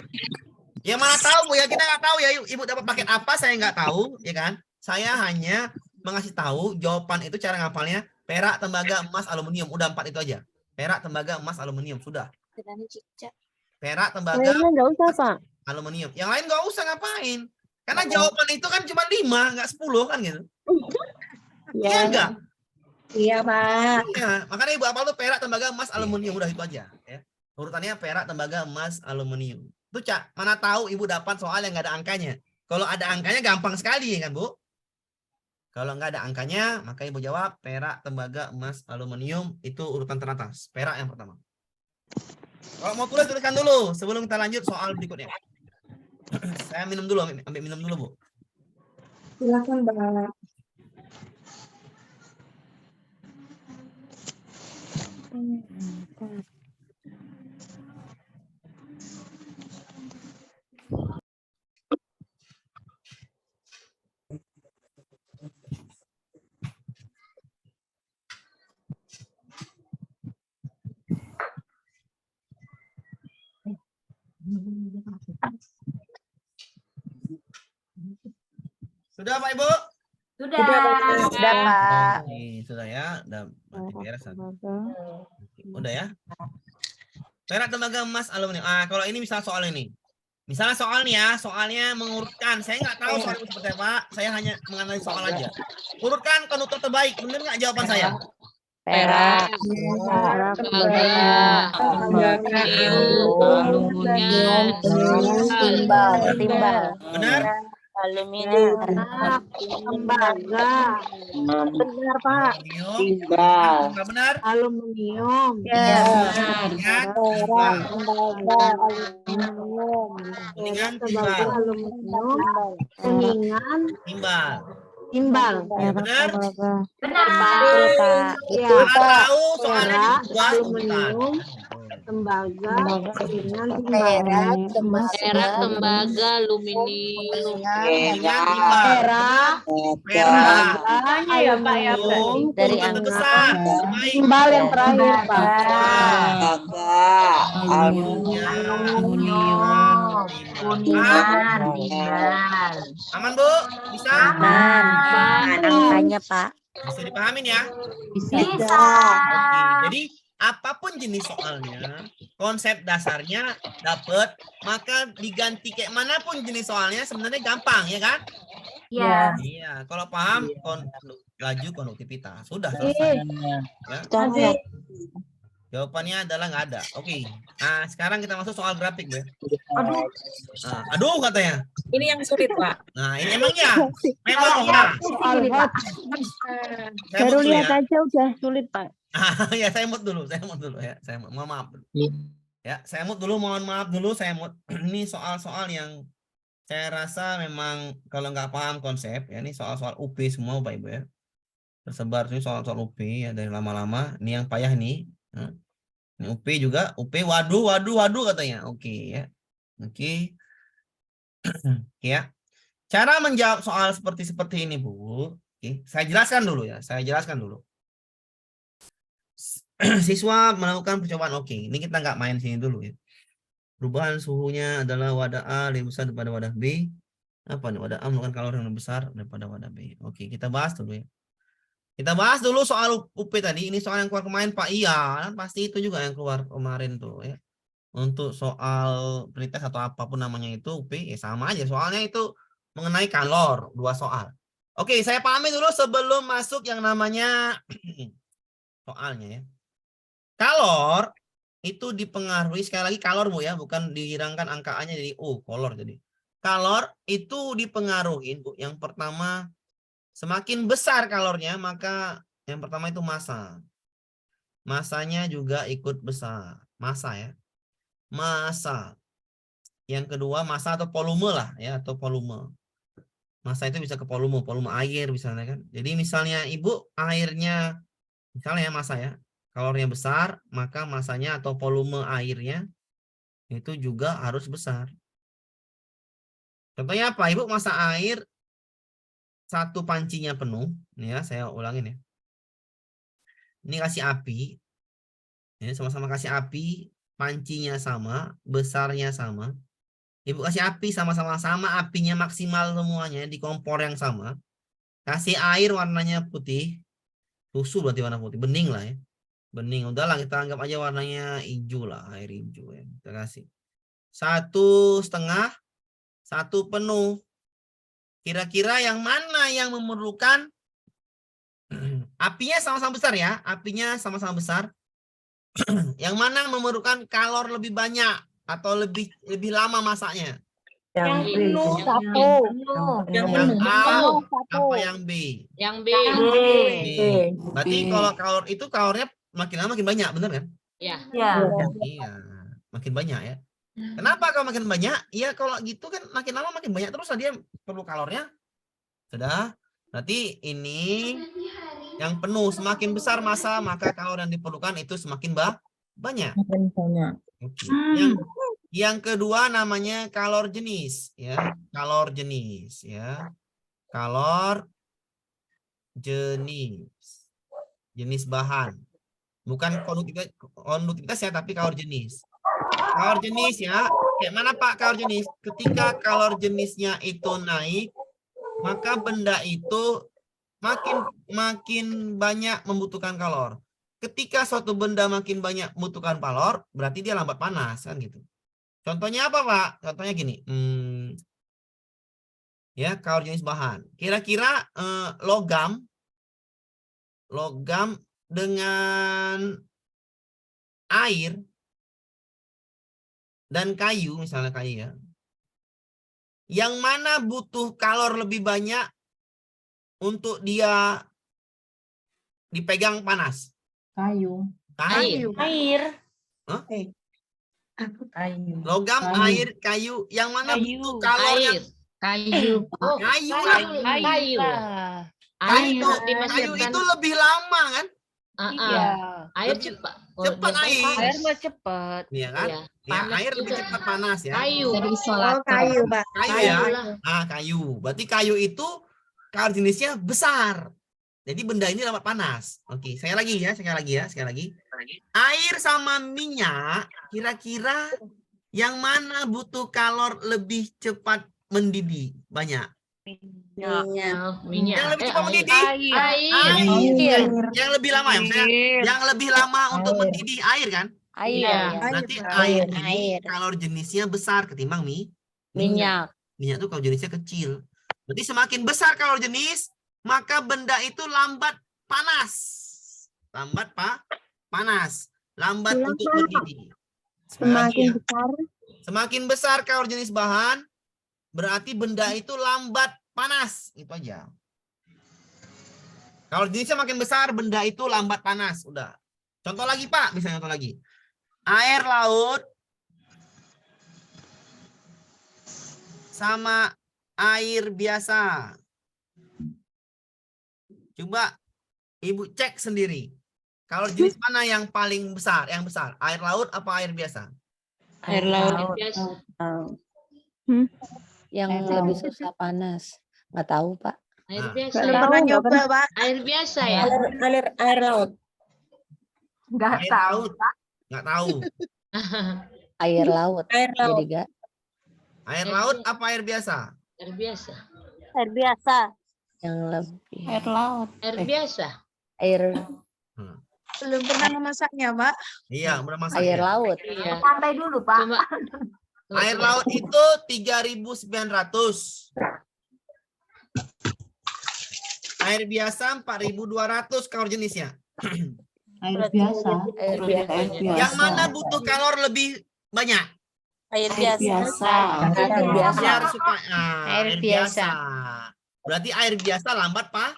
Ya mana tahu Bu ya, kita nggak tahu ya Ibu dapat paket apa, saya nggak tahu ya kan. Saya hanya mengasih tahu jawaban itu cara ngapalnya perak, tembaga, emas, aluminium. Udah 4 itu aja. Perak, tembaga, emas, aluminium sudah. Perak, tembaga, Kayaknya nggak usah Pak. aluminium. Yang lain nggak usah ngapain. Karena jawaban itu kan cuma 5, nggak 10 kan gitu. Iya enggak? Iya, Pak. Iya, makanya Ibu apal tuh perak, tembaga, emas, aluminium udah itu aja ya. Urutannya perak, tembaga, emas, aluminium. Itu Cak, mana tahu Ibu dapat soal yang nggak ada angkanya. Kalau ada angkanya gampang sekali kan, Bu? Kalau nggak ada angkanya, maka ibu jawab perak, tembaga, emas, aluminium itu urutan teratas. Perak yang pertama. Kalau mau tuliskan dulu sebelum kita lanjut soal berikutnya. Saya minum dulu, ambil minum dulu, Bu. Silakan, Pak. Sudah, Pak Ibu? Sudah. Sudah, Pak. Oke, sudah ya. Udah berarti beres. Oke, udah ya. Perak, tembaga, emas, aluminium. Kalau ini misal soal ini. Misalnya soal nih ya, soalnya mengurutkan. Saya nggak tahu soal itu seperti apa. Saya hanya menganalisis soal aja. Urutkan konduktor terbaik. Benar nggak jawaban saya? Perak. Tembaga. Aluminium. Timbal. Timbal. Benar? Aluminium. Tembaga. Benar, Pak. Aluminium. Timbal. Benar? Aluminium. Ya. Ingat, Tembaga. timbal. Aluminium. Kuningan, Tembaga. timbal. Aluminium. Kuningan. Timbal. Timbal. Benar? Benar. Pak. Ya. Karena tahu soalnya Perak, dibuat aluminium. Tembaga. Kuningan. Timbal. Perak, tembaga, aluminium. Kuningan, timbal. Perak. Perak. Tembaganya ya, Pak, ya, berarti. Dari Urutan angka. besar. Baik. Timbal yang terakhir, Pak. Aluminium. Kuningan. Timbal. Aman, Bu? Bisa? Aman. Angkanya, Pak. Bisa dipahamin ya? Bisa. Oke. Jadi apapun jenis soalnya, konsep dasarnya dapat, maka diganti kayak manapun jenis soalnya sebenarnya gampang, ya kan? Ya. Iya, kalau paham laju konduktivitas. Sudah selesai. Ya. Jawabannya adalah nggak ada. Oke. Nah, sekarang kita masuk soal grafik, Bu. Aduh. Nah, aduh katanya. Ini yang sulit, Pak. Nah, ini emangnya. Memang ya. Soal hot. Saya mut dulu ya. aja udah sulit, Pak. Ya, saya mut dulu ya. Saya mohon maaf. Ya, saya mut dulu, mohon maaf dulu, saya mut. Ini soal-soal yang saya rasa memang kalau nggak paham konsep, ya ini soal-soal UP semua, Bapak Ibu ya. Tersebar ini soal-soal UP ya dari lama-lama. Ini yang payah nih. Ini UP juga, UP waduh katanya. Oke ya. Oke. Ya. Cara menjawab soal seperti ini, Bu. Oke, saya jelaskan dulu ya. Siswa melakukan percobaan. Oke, ini kita nggak main sini dulu ya. Perubahan suhunya adalah wadah A lebih besar daripada wadah B. Apa nih? Wadah A melakukan kalori yang lebih besar daripada wadah B. Oke, kita bahas dulu ya. Kita bahas dulu soal UP tadi. Ini soal yang keluar kemarin, Pak. Iya, pasti itu juga yang keluar kemarin tuh ya. Untuk soal pretest atau apapun namanya itu UP, ya sama aja. Soalnya itu mengenai kalor, 2 soal. Oke, saya pahami dulu sebelum masuk yang namanya soalnya ya. Kalor itu dipengaruhi, sekali lagi kalor, Bu ya, bukan dihilangkan angkaannya jadi kolor jadi. Kalor itu dipengaruhi, Bu. Yang pertama, semakin besar kalornya, maka yang pertama itu massa. Massanya juga ikut besar. Massa ya. Massa. Yang kedua massa atau volume lah ya, atau volume. Massa itu bisa ke volume air misalnya kan. Jadi misalnya Ibu airnya, misalnya ya massa ya, kalornya besar, maka massanya atau volume airnya itu juga harus besar. Contohnya apa? Ibu massa air 1 pancinya penuh, ini ya saya ulangin ya. Ini kasih api, ya, sama-sama kasih api, pancinya sama, besarnya sama. Ibu kasih api sama-sama apinya maksimal semuanya di kompor yang sama. Kasih air warnanya putih, susu berarti warna putih, bening lah ya. Bening, udahlah kita anggap aja warnanya hijau lah, air hijau ya. Kita kasih 1,5, 1 penuh. Kira-kira yang mana yang memerlukan apinya sama-sama besar ya, apinya sama-sama besar. Yang mana memerlukan kalor lebih banyak atau lebih lama masaknya? Yang B. penuh. Yang Satu. Yang A apa yang B? Yang B. B. Berarti kalau kalor itu kalornya makin lama makin banyak, bener kan? Ya. Ya. Iya, makin banyak ya. Kenapa kalau makin banyak? Iya kalau gitu kan makin lama makin banyak terus dia perlu kalornya. Sudah. Berarti ini yang penuh, semakin besar massa maka kalor yang diperlukan itu semakin banyak. Oke. Yang kedua namanya kalor jenis ya. Kalor jenis ya. Kalor jenis. Jenis bahan. Bukan konduktivitas ya, tapi kalor jenis. Kalor jenis ya. Kayak mana Pak kalor jenis? Ketika kalor jenisnya itu naik, maka benda itu makin banyak membutuhkan kalor. Ketika suatu benda makin banyak membutuhkan kalor, berarti dia lambat panas kan gitu. Contohnya apa Pak? Contohnya gini. Ya, kalor jenis bahan. Kira-kira logam dengan air dan kayu, misalnya kayu ya. Yang mana butuh kalor lebih banyak untuk dia dipegang panas? Kayu. Air. Air. Hah? Kayu. Logam, Kayu. air, kayu. Yang mana Kayu. butuh kalor yang Air. Kayu. Oh, kayu. kayu. Kayu, Air. kayu itu lebih lama kan? Iya. Air Lebih cepat. cepat dia air. panas. Air mah cepet. Iya kan? Iya. Ya, Panas air lebih juga. cepat panas ya. Kayu. kayu, Pak. Kayu Kayu ya. lah. Ah, kayu. Berarti kayu itu kalor jenisnya besar. Jadi benda ini lambat panas. Oke, sekali lagi. Air sama minyak, kira-kira yang mana butuh kalor lebih cepat mendidih? Banyak. Minyak. Yang lebih cepat mendidih? Air. Yang lebih lama ya, maksudnya yang lebih lama untuk mendidih air kan? Iya. Berarti air ini kalor jenisnya besar ketimbang minyak. Minyak itu kalor jenisnya kecil. Berarti semakin besar kalor jenis, maka benda itu lambat panas. Lambat untuk mendidih. Semakin besar kalor jenis bahan, berarti benda itu lambat panas. Itu aja. Kalor jenisnya makin besar, benda itu lambat panas. Udah. Contoh lagi Pak, misalnya contoh lagi. Air laut sama air biasa. Coba Ibu cek sendiri. Kalau jenis mana yang paling besar? Yang besar, air laut apa air biasa? Air laut. Biasa. Yang lebih susah panas. Nggak tahu, Pak. Air Nah. biasa. Belum pernah nyoba, Pak. Air biasa ya. Air laut. Nggak Air tahu. laut. Nggak tahu. Air laut. Air laut. Jadi nggak. Air laut apa air biasa? Air biasa. Air biasa. Yang lebih. Air laut. Air biasa. Air Belum pernah memasaknya, Pak. Iya, udah masak. air ya. laut. Iya. Santai dulu, Pak. Cuma Air laut itu 3.900. Air biasa 4.200 kalor jenisnya. Air biasa. Air biasa. Yang mana butuh kalor lebih banyak? Air biasa. Air biasa. Biar supaya Air biasa. Berarti air biasa lambat Pak?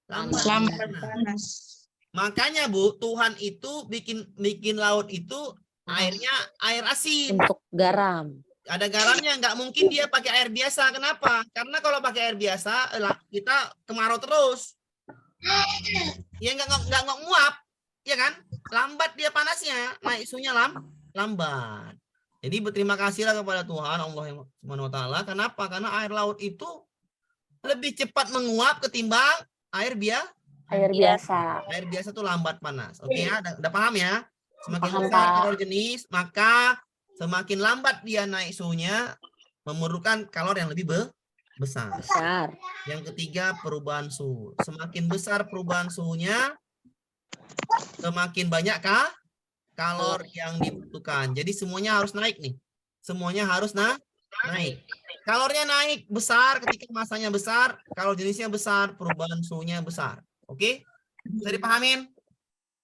Lambat. Panas. Makanya Bu, Tuhan itu bikin laut itu airnya air asin. Untuk garam. Ada garamnya, nggak mungkin dia pakai air biasa. Kenapa? Karena kalau pakai air biasa, kita kemarau terus. Ya nggak nguap, ya kan? Lambat dia panasnya, naik suhunya lambat. Jadi berterima kasihlah kepada Tuhan Allah Subhanahu wa taala. Kenapa? Karena air laut itu lebih cepat menguap ketimbang air biasa. Air biasa. Air biasa tuh lambat panas. Oke ya, udah paham ya? Semakin Paham, besar Pak. kalor jenis, maka semakin lambat dia naik suhunya, memerlukan kalor yang lebih besar. Besar. Yang ketiga, perubahan suhu. Semakin besar perubahan suhunya, semakin banyakkah kalor yang dibutuhkan. Jadi semuanya harus naik nih. Semuanya harus naik. Kalornya naik besar ketika masanya besar, kalor jenisnya besar, perubahan suhunya besar. Oke? Bisa dipahamin?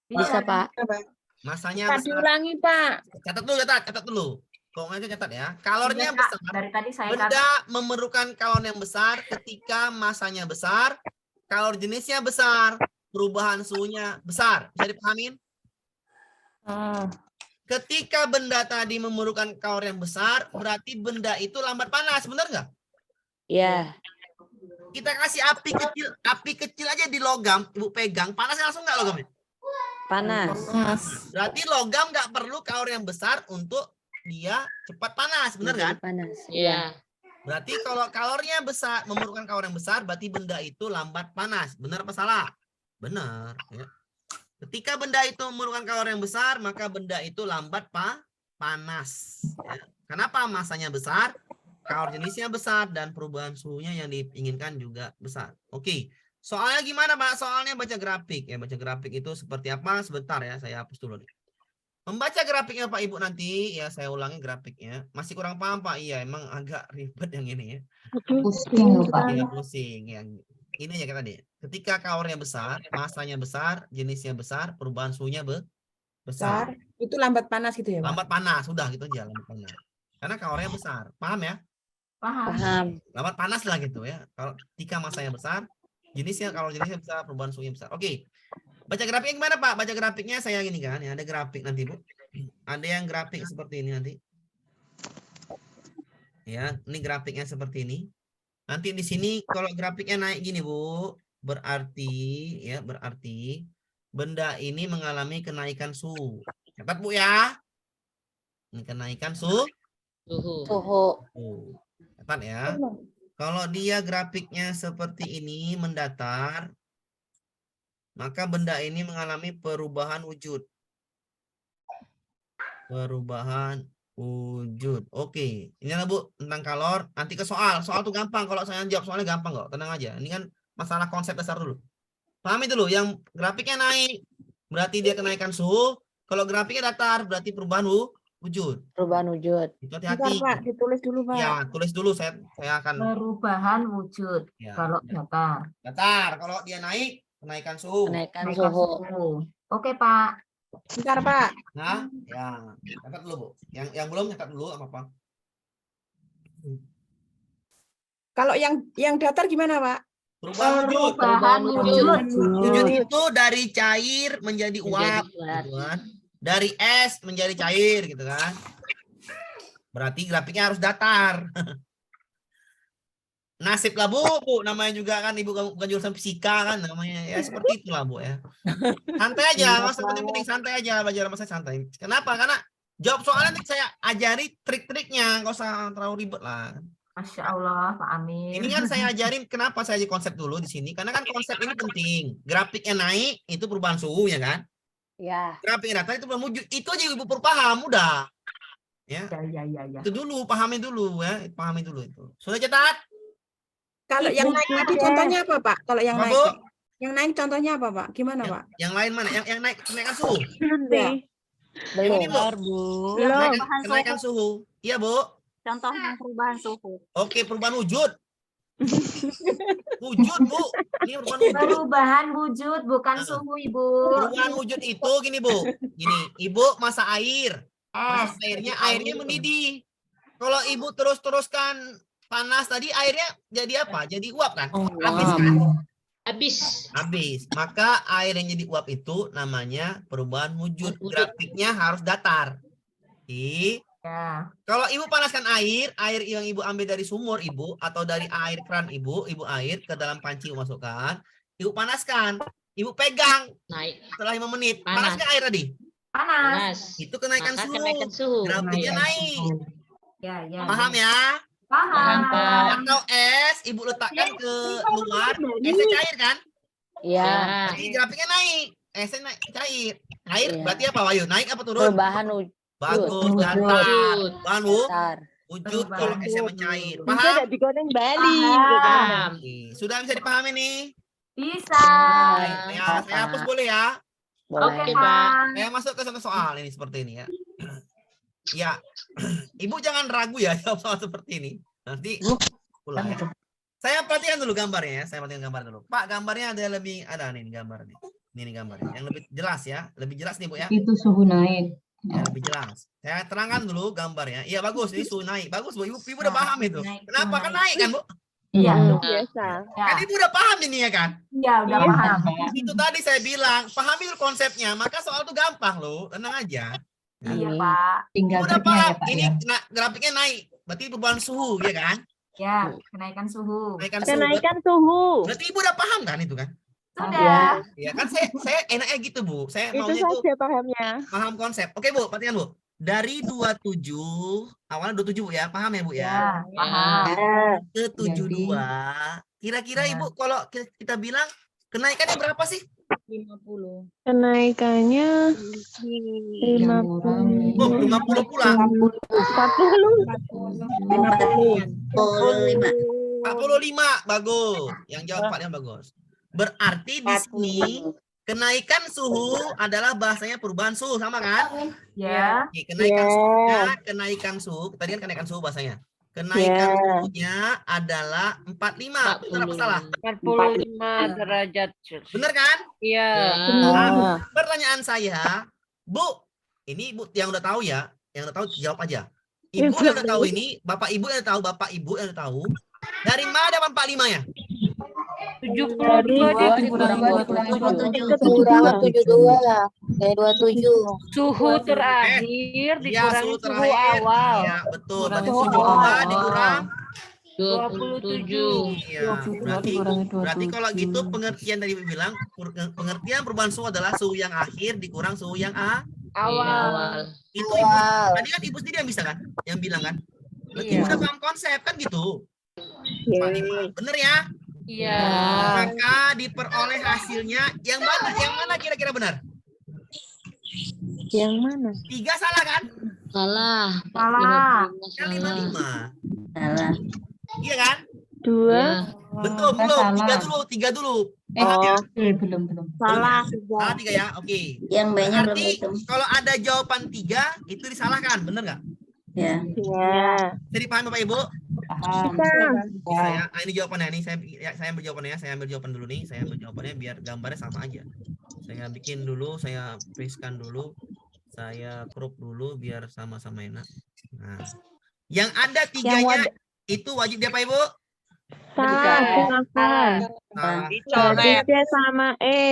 Bisa, Pak. Masanya besar. Diulangi, Pak. Catat dulu. Pokoknya catat ya. Kalornya Iya, Kak. besar. Dari tadi saya Benda memerlukan kalor yang besar ketika masanya besar, kalor jenisnya besar, perubahan suhunya besar. Bisa dipahamin? Ketika benda tadi memerlukan kalor yang besar, berarti benda itu lambat panas, benar nggak? Iya. Kita kasih api kecil aja di logam, Ibu pegang, panas langsung nggak logamnya? Panas. Berarti logam nggak perlu kalor yang besar untuk dia cepat panas, benar kan? Panas. Iya. Berarti kalau kalornya besar, memerlukan kalor yang besar, berarti benda itu lambat panas. Benar apa salah? Benar. Ya. Ketika benda itu memerlukan kalor yang besar, maka benda itu lambat panas. Ya. Kenapa? Masanya besar, kalor jenisnya besar, dan perubahan suhunya yang diinginkan juga besar. Oke. Soalnya gimana, Pak? Soalnya baca grafik. Ya, baca grafik itu seperti apa? Sebentar ya, saya hapus dulu nih. Membaca grafiknya Pak Ibu nanti, ya saya ulangi grafiknya. Masih kurang paham Pak? Iya, emang agak ribet yang ini ya. Pusing lupa. Iya, pusing. Yang ini ya tadi. Ketika kalornya besar, masanya besar, jenisnya besar, perubahan suhunya besar. Itu lambat panas gitu ya, Pak? Lambat panas, sudah gitu aja lambat panas. Karena kalornya besar. Paham ya? paham. Paham. Lambat panas lah gitu ya. Kalau ketika masanya besar, kalor jenisnya besar, perubahan suhunya besar. Oke. Baca grafiknya gimana Pak? Baca grafiknya saya gini kan, ya ada grafik nanti Bu. Ada yang grafik seperti ini nanti. Ya, ini grafiknya seperti ini. Nanti di sini kalau grafiknya naik gini Bu, berarti benda ini mengalami kenaikan suhu. Catat Bu ya. Ini kenaikan suhu. Suhu. Catat ya. Kalau dia grafiknya seperti ini mendatar, maka benda ini mengalami perubahan wujud. Perubahan wujud. Oke. Ini lah Bu tentang kalor. Nanti ke soal. Soal tuh gampang. Kalau saya jawab soalnya gampang kok. Tenang aja. Ini kan masalah konsep dasar dulu. Pahami dulu. Yang grafiknya naik berarti dia kenaikan suhu. Kalau grafiknya datar berarti perubahan wujud. Perubahan wujud. Itu Bentar, hati-hati. Pak, ditulis dulu, Pak. Ya, tulis dulu. Saya akan. Perubahan wujud. Ya, Kalau datar. datar. Kalau dia naik, kenaikan suhu. Kenaikan Naikkan suhu. suhu. Oke, Pak. Bentar, Pak. Nah, ya, catat dulu Bu. Yang belum catat dulu apa? Kalau yang datar gimana, Pak? Perubahan wujud. Perubahan wujud. Wujud itu dari cair menjadi uap, Menjadi uap. gitu kan? Dari es menjadi cair, gitu kan? Berarti grafiknya harus datar. Nasib lah Bu, namanya juga kan Ibu bukan jurusan fisika kan namanya. Ya seperti itulah Bu ya. Santai aja, nggak usah penting-penting, santai aja belajar sama saya santai. Kenapa? Karena jawab soalnya nanti saya ajari trik-triknya, nggak usah terlalu ribet lah. Masya Allah, Pak Amir. Ini kan saya ajarin kenapa saya aja konsep dulu di sini, karena kan konsep ini penting. Grafiknya naik itu perubahan suhu ya kan? Ya. Grafiknya datar itu perubahan wujud. Itu aja Ibu paham udah. Ya. Ya. Itu dulu, pahami dulu ya, pahami dulu itu. Sudah catat? Kalau yang naik tadi contohnya apa, Pak? Kalau yang Apa, naik. Bu? Yang naik contohnya apa, Pak? Gimana, Pak? Yang lain mana? Yang naik kenaikan suhu. Ya. Yang ini Belum. Bu. Belum. Kenaikan suhu. Iya Bu. Contohnya perubahan suhu. Oke, perubahan wujud. Wujud Bu. Ini perubahan wujud. Perubahan wujud, bukan suhu, Ibu. Perubahan wujud itu gini Bu. Gini, Ibu masak air. Es. Masak airnya mendidih. Kalau Ibu teruskan panas tadi airnya jadi apa? Jadi uap kan? Habis kan? Habis. Maka air yang jadi uap itu namanya perubahan wujud. Grafiknya harus datar. Ya. Kalau Ibu panaskan air yang Ibu ambil dari sumur Ibu atau dari air keran Ibu air ke dalam panci Ibu masukkan, Ibu panaskan, Ibu pegang Naik. setelah 5 menit. Panas. Panas nggak air tadi? Panas. Itu kenaikan Maka suhu. kenaikan suhu. Grafiknya naik. Ya. Paham ya? Paham. Atau es Ibu letakkan ke luar, esnya cair kan? Ya. Berarti grafiknya naik. Esnya naik cair. Naik Iya. berarti apa Wahyu? Naik apa turun? Perubahan wujud. Bagus, datar. Wujud. Bahan Datar. wujud kalau esnya mencair. Bisa Paham? ada digoreng Bali. Paham. Oke. Sudah bisa dipahami nih? Bisa. Baik, saya hapus boleh ya? Boleh. Oke, Oke, Pak. Pak. Saya masuk ke satu soal ini seperti ini ya. Ya, Ibu jangan ragu ya jawab soal seperti ini. Nanti pulang ya. Saya perhatikan dulu gambarnya ya. Saya perhatikan gambar dulu. Pak, gambarnya ada nih gambar nih. Ini nih gambarnya. Yang lebih jelas ya. Lebih jelas nih Bu ya. Itu suhu naik. Ya, lebih jelas. Saya terangkan dulu gambarnya. Iya bagus, ini suhu naik. Bagus Bu, Ibu udah paham itu. Naik, Kenapa? suhu Kan naik. naik kan Bu? Iya. Biasa. Ya. Kan Ibu udah paham ini ya kan? Iya, udah paham. Itu tadi saya bilang, pahami dulu konsepnya, maka soal itu gampang loh, tenang aja. Iya, Pak. Tinggal Udah triknya ya paham, Pak ini ya. grafiknya naik, berarti perubahan suhu, ya kan? Ya, kenaikan suhu. Kenaikan suhu. Kenaikan suhu. Berarti Ibu udah paham kan itu kan? Sudah. Ya kan saya enaknya gitu Bu, saya Itu maunya tuh saja pahamnya. paham konsep. Oke Bu, perhatikan Bu. Dari 27, awalnya 27 Bu ya, paham ya Bu ya? Ya, paham. Ke 72, kira-kira Ya. Ibu kalau kita bilang kenaikannya berapa sih? 50. Kenaikannya Yang kurang 50 pula. 45, bagus. Yang jawab Pak yang bagus. Berarti di sini kenaikan suhu adalah bahasanya perubahan suhu, sama kan? Ya. Oke, kenaikan suhu, tadi kan kenaikan suhu bahasanya. Kenaikan suhunya adalah 45. Benar apa salah? 45 derajat Celcius. Benar kan? Iya. Nah, pertanyaan saya, Bu, ini Bu yang udah tahu ya, yang udah tahu jawab aja. Ibu yang udah tahu ini, Bapak Ibu yang udah tahu, Bapak Ibu yang udah tahu. Dari mana dapat 45 ya? 72 kurang 72 lah. Dari 27. Suhu terakhir Ya, dikurangi suhu suhu terakhir. awal. Ya, betul. Berarti Kurang 72 dikurang 27. Iya, berarti kalau gitu pengertian tadi bilang pengertian perubahan suhu adalah suhu yang akhir dikurang suhu yang Awal. itu Ibu, tadi kan Ibu sendiri yang bisa kan, yang bilang kan. Berarti Ibu udah paham konsep kan gitu. 45. Bener ya? Iya. Maka diperoleh hasilnya yang mana? Yang mana kira-kira benar? Yang mana? 3 salah kan? Salah. Salah. 55 Kan salah. 55. Salah. Iya kan? 2. Ya. Betul, belum. 3 dulu. belum. Salah. Salah 3 ya. Oke. Yang B-nya belum Berarti dihitung. kalau ada jawaban 3 itu disalahkan, bener nggak? Ya. Jadi paham Bapak Ibu? Paham. Saya, ini jawabannya nih. Saya ambil jawabannya. Saya ambil jawaban dulu nih. Saya ambil jawabannya biar gambarnya sama aja. Saya bikin dulu. Saya pastekan dulu. Saya crop dulu biar sama-sama enak. Nah, yang ada 3-nya itu wajib dia Pak Ibu? Salah. Salah. Berarti C sama E.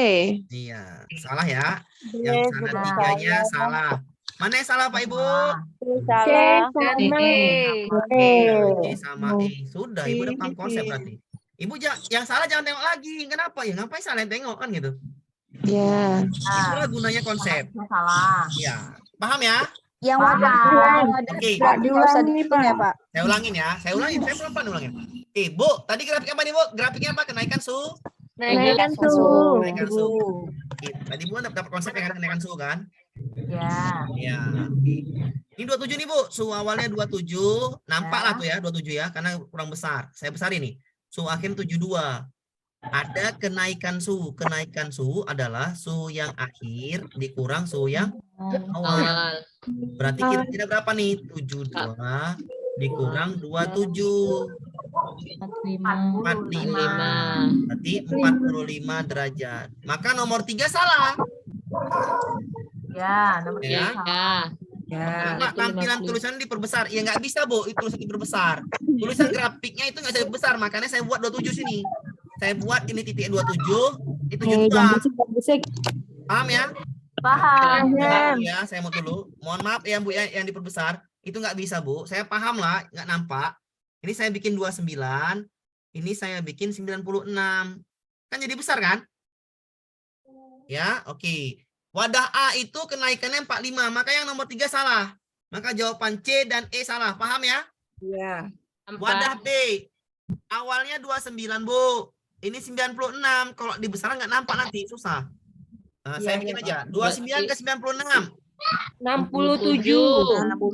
Iya, salah ya. Yang sana 3-nya salah. Mana yang salah Pak Ibu? C sama E. C sama E. Sudah, Ibu udah paham konsep berarti. Ibu yang salah jangan tengok lagi. Kenapa ya? Ngapain salah yang tengok kan gitu? Ya. Itulah gunanya konsep. Salah. Ya, paham ya? Yang Paham. Oke, Diulangi Pak. ya, Pak. saya ulangin ya. Saya pelan-pelan ulangin. Oke, Bu, tadi grafik apa nih Bu? Grafiknya apa? Kenaikan suhu? Kenaikan suhu. Kenaikan suhu. Oke, tadi Bu dapat konsep yang kenaikan suhu kan? Ya. Ya. Oke. Ini 27 nih Bu, suhu awalnya 27, nampak lah tuh ya 27 ya, karena kurang besar. Saya besar ini. Suhu akhir 72. Ada kenaikan suhu. Kenaikan suhu adalah suhu yang akhir dikurang suhu yang awal. Awal. Berarti kira-kira berapa nih? 72 dikurang 27. 45. 45. Berarti 45 derajat. Maka nomor 3 salah. Ya, nomor Ya. 3 Ya. Kenapa tampilan tulisan diperbesar? Ya nggak bisa, Bu. Itu tulisan diperbesar. Tulisan grafiknya itu nggak bisa besar. Makanya saya buat 27 sini. Saya buat ini titik 27, itu 72. Paham ya? Paham. Ya, saya mau dulu. Mohon maaf ya Bu ya, yang diperbesar. Itu nggak bisa Bu. Saya paham lah, nggak nampak. Ini saya bikin 29. Ini saya bikin 96. Kan jadi besar kan? Ya, oke. Wadah A itu kenaikannya 45. Maka yang nomor 3 salah. Maka jawaban C dan E salah. Paham ya? Iya. Wadah B. Awalnya 29 Bu. Ini 96. Kalau dibesar nggak nampak nanti. Susah. Nah, saya bikin aja. 29 ke 96. 67.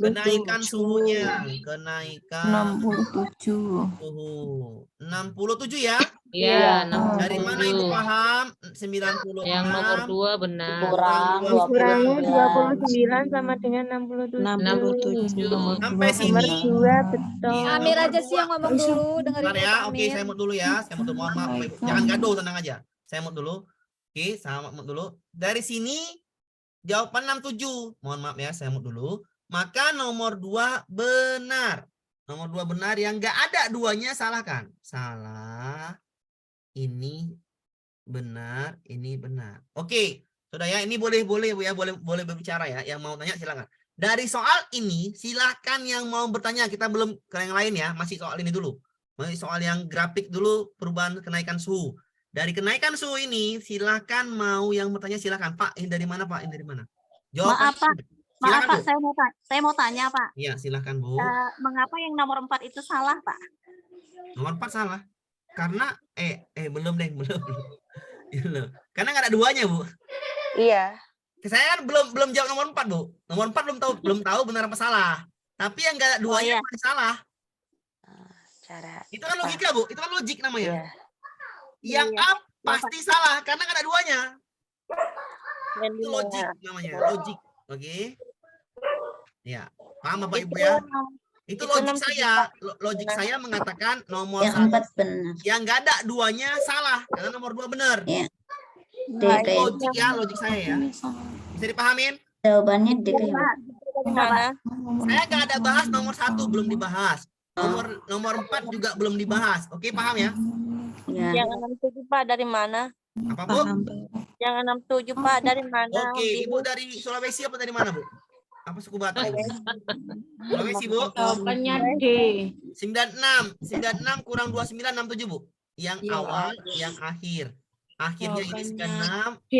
Kenaikan suhunya. Kenaikan 67. suhu. 67 ya. Iya, Dari mana Ibu 67. paham? 96. Yang nomor 2 benar. Kurang Dikurangi 29. 29 sama dengan 67. 67. Sampai Nomor sini. 2 betul. Iya, Amir nomor aja sih dua. yang ngomong dulu, dengerin Bentar ya. Pak Oke, Amir. saya mau dulu ya. Saya mau mohon maaf. Ibu. Jangan gaduh, tenang aja. Saya mau dulu. Oke, sama mau dulu. Dari sini jawaban 67. Mohon maaf ya, saya mut dulu. Maka nomor 2 benar. Nomor 2 benar, yang nggak ada duanya salah kan? Salah. Ini benar, ini benar. Oke, sudah ya, ini boleh Bu ya, boleh berbicara ya. Yang mau tanya silakan. Dari soal ini silakan yang mau bertanya, kita belum ke yang lain ya, masih soal ini dulu. Masih soal yang grafik dulu, perubahan kenaikan suhu. Dari kenaikan suhu ini silakan mau yang bertanya silakan. Pak, ini dari mana Pak? Ini dari mana? Maaf Pak, Silakan, Bu. saya mau tanya Pak. Iya, silakan Bu. Mengapa yang nomor 4 itu salah Pak? Nomor 4 salah. Karena belum deh, belum. Karena nggak ada duanya, Bu. Iya. Saya kan belum jawab nomor 4, Bu. Nomor 4 belum tahu benar apa salah. Tapi yang nggak ada duanya iya. pasti salah. Cara. Itu kan logika, Bu. Itu kan logik namanya. Iya. Yang Iya. A pasti salah karena nggak ada duanya. Itu logik namanya, logik. Oke. Ya, paham Bapak Ibu ya? Itu logik saya. Logik saya mengatakan nomor Yang 1 benar. yang nggak ada duanya salah karena nomor 2 benar. Iya. Logik ya, logik saya ya. Bisa dipahamin? Jawabannya D. Saya nggak ada bahas nomor 1, belum dibahas. Nomor 4 juga belum dibahas. Oke, paham ya? Ya. Yang 67 Pak dari mana? Apa, Bu? Yang 67 Pak dari mana? Oke, Ibu dari Sulawesi apa dari mana, Bu? Apa suku Batak? Sulawesi, Bu? Jawabannya D. 96 kurang 29, 67, Bu. Yang awal, yang akhir. Akhirnya ini sekian 6, D.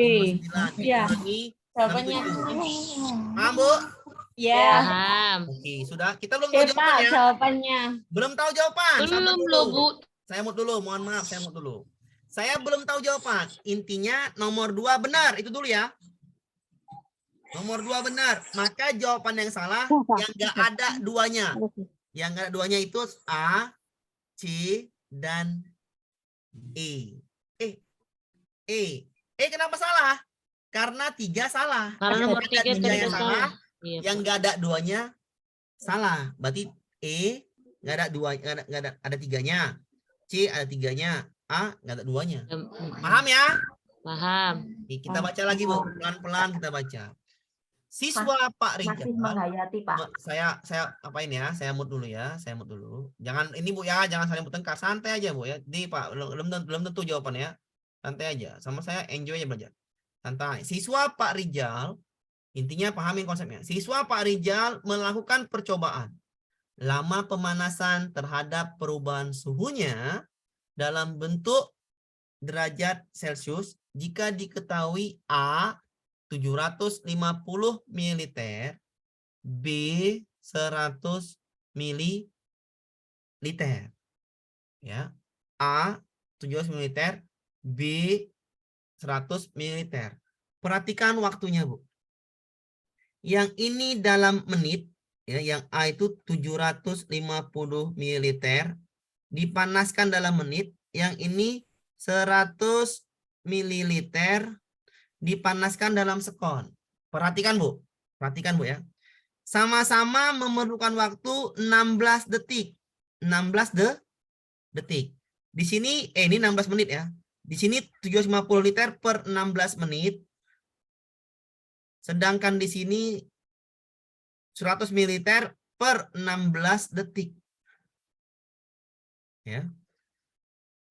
29. Iya. Ini Jawabannya 67. Paham, Bu? Ya. Paham. Oke, sudah. Kita belum tahu Pak, jawabannya. jawabannya. Belum tahu jawaban. Sabar Belum dulu. loh, Bu. Saya mut dulu, mohon maaf, saya mut dulu. Saya belum tahu jawaban. Intinya nomor 2 benar, itu dulu ya. Nomor 2 benar. Maka jawaban yang salah yang nggak ada duanya. Yang nggak ada duanya itu A, C, dan E. Kenapa salah? Karena 3 salah. Karena nomor Yang ada 3 tiga kan yang udah salah, salah. Iya, yang nggak ada duanya salah. Berarti E nggak ada dua, nggak ada 3-nya. C ada 3-nya. A nggak ada 2-nya. Paham ya? Paham. Oke, kita baca lagi, Bu. Pelan-pelan kita baca. Siswa Pak Rijal. Masih menghayati Pak. Saya apain ya? Saya mute dulu ya. Saya mute dulu. Jangan ini Bu ya, jangan saling bertengkar. Santai aja, Bu ya. Pak, belum tentu jawabannya. Santai aja. Sama saya enjoy aja belajar. Santai. Siswa Pak Rijal, intinya pahamin konsepnya. Siswa Pak Rijal melakukan percobaan lama pemanasan terhadap perubahan suhunya dalam bentuk derajat Celcius jika diketahui A 750 ml, B 100 ml. Ya. A 700 ml, B 100 ml. Perhatikan waktunya, Bu. Yang ini dalam menit, ya, yang A itu 750 ml dipanaskan dalam menit, yang ini 100 ml dipanaskan dalam sekon. Perhatikan, Bu. Perhatikan, Bu ya. Sama-sama memerlukan waktu 16 detik. 16 detik. Di sini ini 16 menit ya. Di sini 750 liter per 16 menit. Sedangkan di sini 100 ml per 16 detik. Ya.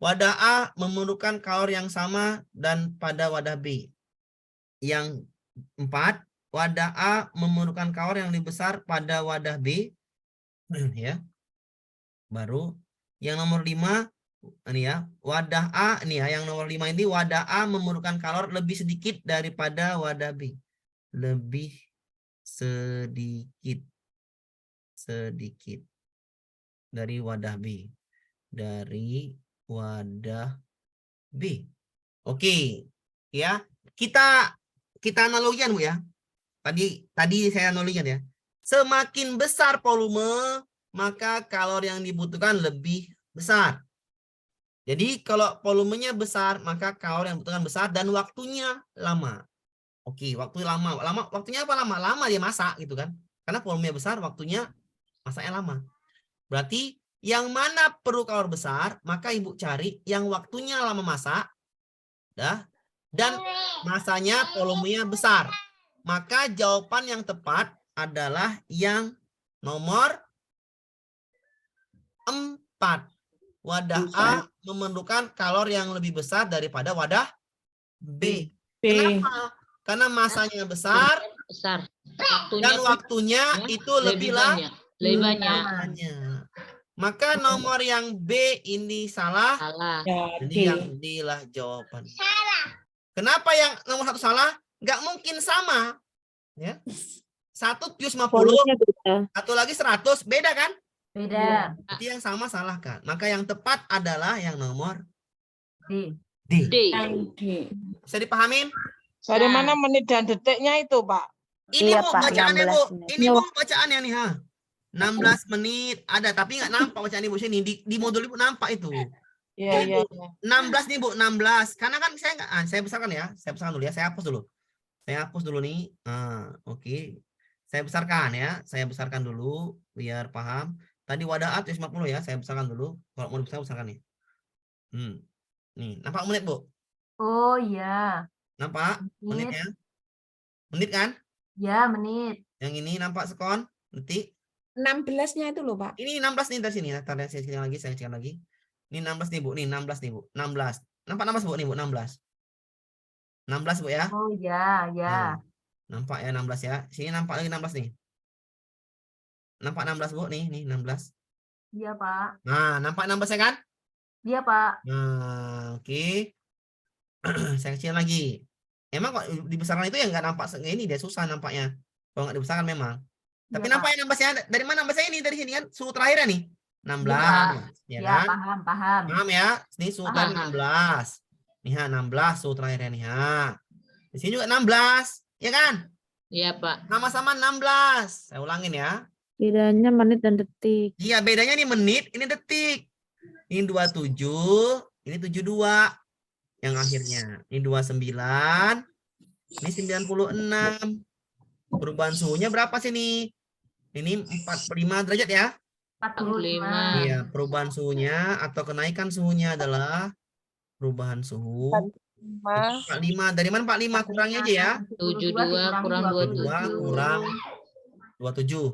Wadah A memerlukan kalor yang sama dan pada wadah B. Yang 4, wadah A memerlukan kalor yang lebih besar pada wadah B. Ya. Baru yang nomor 5 ini ya, wadah A ini ya, yang nomor 5 ini wadah A memerlukan kalor lebih sedikit daripada wadah B. Lebih sedikit dari wadah B. Dari wadah B. Oke. Ya. Kita analogikan, Bu ya. Tadi saya analogikan ya. Semakin besar volume, maka kalori yang dibutuhkan lebih besar. Jadi kalau volumenya besar, maka kalori yang dibutuhkan besar dan waktunya lama. Oke, waktu lama. Waktunya apa lama? Lama dia masak gitu kan. Karena volumenya besar, waktunya masaknya lama. Berarti yang mana perlu kalori besar, maka Ibu cari yang waktunya lama masak, dan masanya volumenya besar. maka jawaban yang tepat adalah yang nomor 4. Wadah A memerlukan kalor yang lebih besar daripada wadah B. Kenapa? Karena masanya besar Besar. dan waktunya itu lebih banyak. Lebih banyak. banyak. Maka nomor yang B ini salah. Salah. Jadi yang D lah jawaban. Kenapa yang nomor 1 salah? Nggak mungkin sama. Ya. 1 + 50, Polunya beda. satu lagi 100, beda kan? Beda. Jadi yang sama salah kan? Maka yang tepat adalah yang nomor D. D. D. Bisa dipahamin? Dari Nah. mana menit dan detiknya itu, Pak? Ini Iya, Bu Pak, bacaannya 16 Bu. menit. Ini Bu bacaannya nih ha. 16 menit ada tapi nggak nampak bacaan Ibu sini di modul Ibu nampak itu. Iya, Ini, iya. Bu, 16 nih Bu, 16. Karena kan saya nggak saya besarkan ya. Saya besarkan dulu ya. Saya hapus dulu. Saya hapus dulu nih. Oke. Saya besarkan ya. Saya besarkan dulu biar paham. Tadi wadah A 50 ya. Saya besarkan dulu. Kalau mau dibesarkan besarkan nih. Nih, nampak menit Bu? Oh iya. Nampak Menit. menitnya? Menit kan? Ya, menit. Yang ini nampak sekon, detik. 16-nya itu loh, Pak. Ini 16 nih dari sini. Ntar saya cek lagi, saya cek lagi. Ini 16 nih, Bu. Nih 16 nih, Bu. 16. Nampak 16, Bu? Nih, Bu, 16. 16, Bu ya. Oh iya, ya. Nampak ya 16 ya. Sini nampak lagi 16 nih. Nampak 16, Bu? Nih 16. Iya, Pak. Nah, nampak 16 ya kan? Iya, Pak. Nah, oke. Saya kecil lagi. Emang kok dibesarkan itu ya nggak nampak ini dia susah nampaknya. Kalau nggak dibesarkan memang. Tapi Iya, nampaknya 16 ya. Dari mana 16 ini? Dari sini kan suhu terakhirnya nih. 16. Ya Ya, kan? paham. Paham ya? Ini suhu terakhir Paham. 16. Nih ha, 16 suhu terakhirnya nih ha. Di sini juga 16. Ya kan? Iya, Pak. Sama-sama 16. Saya ulangin ya. Bedanya menit dan detik. Iya, bedanya nih menit, ini detik. Ini 27, ini 72 yang akhirnya. Ini 29, ini 96. Perubahan suhunya berapa sih nih? Ini 45 derajat ya? 45. Iya, perubahan suhunya atau kenaikan suhunya adalah perubahan suhu. 45. Dari mana 45 kurangnya aja ya? 72 kurang 22 kurang 27.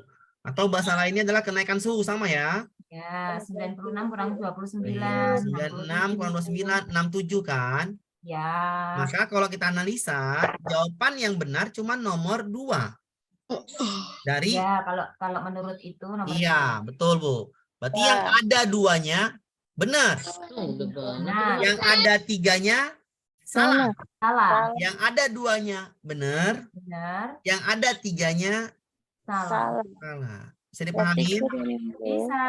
Atau bahasa lainnya adalah kenaikan suhu sama ya? Ya, 96 kurang 29. Iya, 96 kurang 29, 67 kan? Ya. Maka kalau kita analisa, jawaban yang benar cuma nomor 2. Dari Ya, kalau menurut itu nomor iya, betul Bu. Berarti yang ada 2-nya benar. Udah banget. Nah, Yang ada 3-nya salah. salah. Yang ada 2-nya benar. Benar. Yang ada 3-nya Salah. salah. Bisa dipahami? Bisa.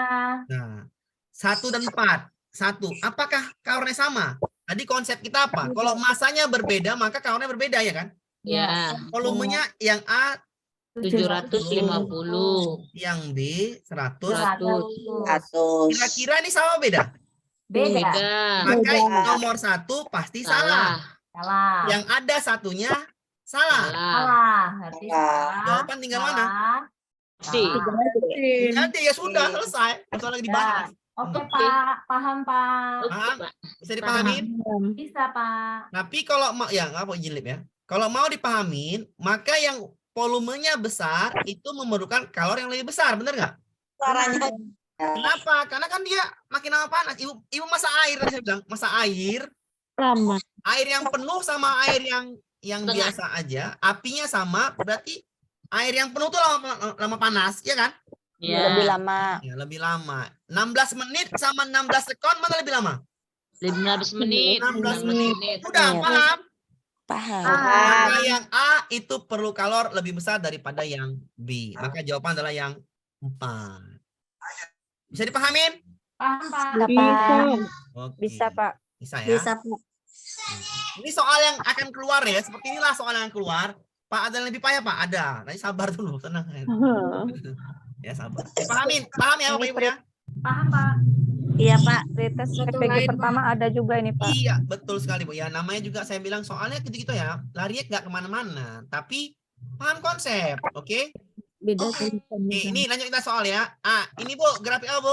Nah, 1 dan 4. 1. Apakah kalornya sama? Tadi konsep kita apa? Kalau masanya berbeda, maka kalornya berbeda ya kan? Ya, Volumenya yang A 750. yang B 100. 100. Kira-kira ini sama beda? Beda. Beda. Maka nomor 1 pasti salah. Salah. Yang ada satunya salah. Salah. Salah. Berarti salah. Jawaban tinggal mana? Salah. C. Nanti ya sudah selesai. Soal lagi dibahas. Oke, Pak. Paham, Pak. Oke, Paham? Pak. Bisa dipahami? Bisa, Pak. Tapi kalau mau ya nggak apa jilid ya. Kalau mau dipahamin, maka yang volumenya besar itu memerlukan kalori yang lebih besar, benar nggak? Kenapa? Karena kan dia makin lama panas. Ibu masak air tadi saya bilang, masak air. Lama. Air yang penuh sama air yang Setengah. biasa aja, apinya sama, berarti air yang penuh tuh lama panas, ya kan? Ya. lama. Ya, lebih lama. 16 menit sama 16 sekon mana lebih lama? 15 menit. 16 menit. Udah paham? Paham. Maka yang A itu perlu kalor lebih besar daripada yang B. Maka jawaban adalah yang 4. Bisa dipahamin? Paham, Pak. Oke. Pak. Bisa ya? Pak. Ini soal yang akan keluar ya. Seperti inilah soal yang keluar. Pak, ada yang lebih payah, Pak? Ada. Nanti sabar dulu, tenang. Ya, sabar. Dipahamin? Paham ya, Bapak Ibu ya? Paham, Pak. Iya Pak, retest Satu PPG lain, pertama ada juga ini Pak. Iya, betul sekali, Bu. Ya, namanya juga saya bilang soalnya gitu-gitu ya. Larinya nggak kemana-mana. Tapi paham konsep, oke? Beda Oke, ini lanjut kita soal ya. Ini Bu, grafik A, Bu.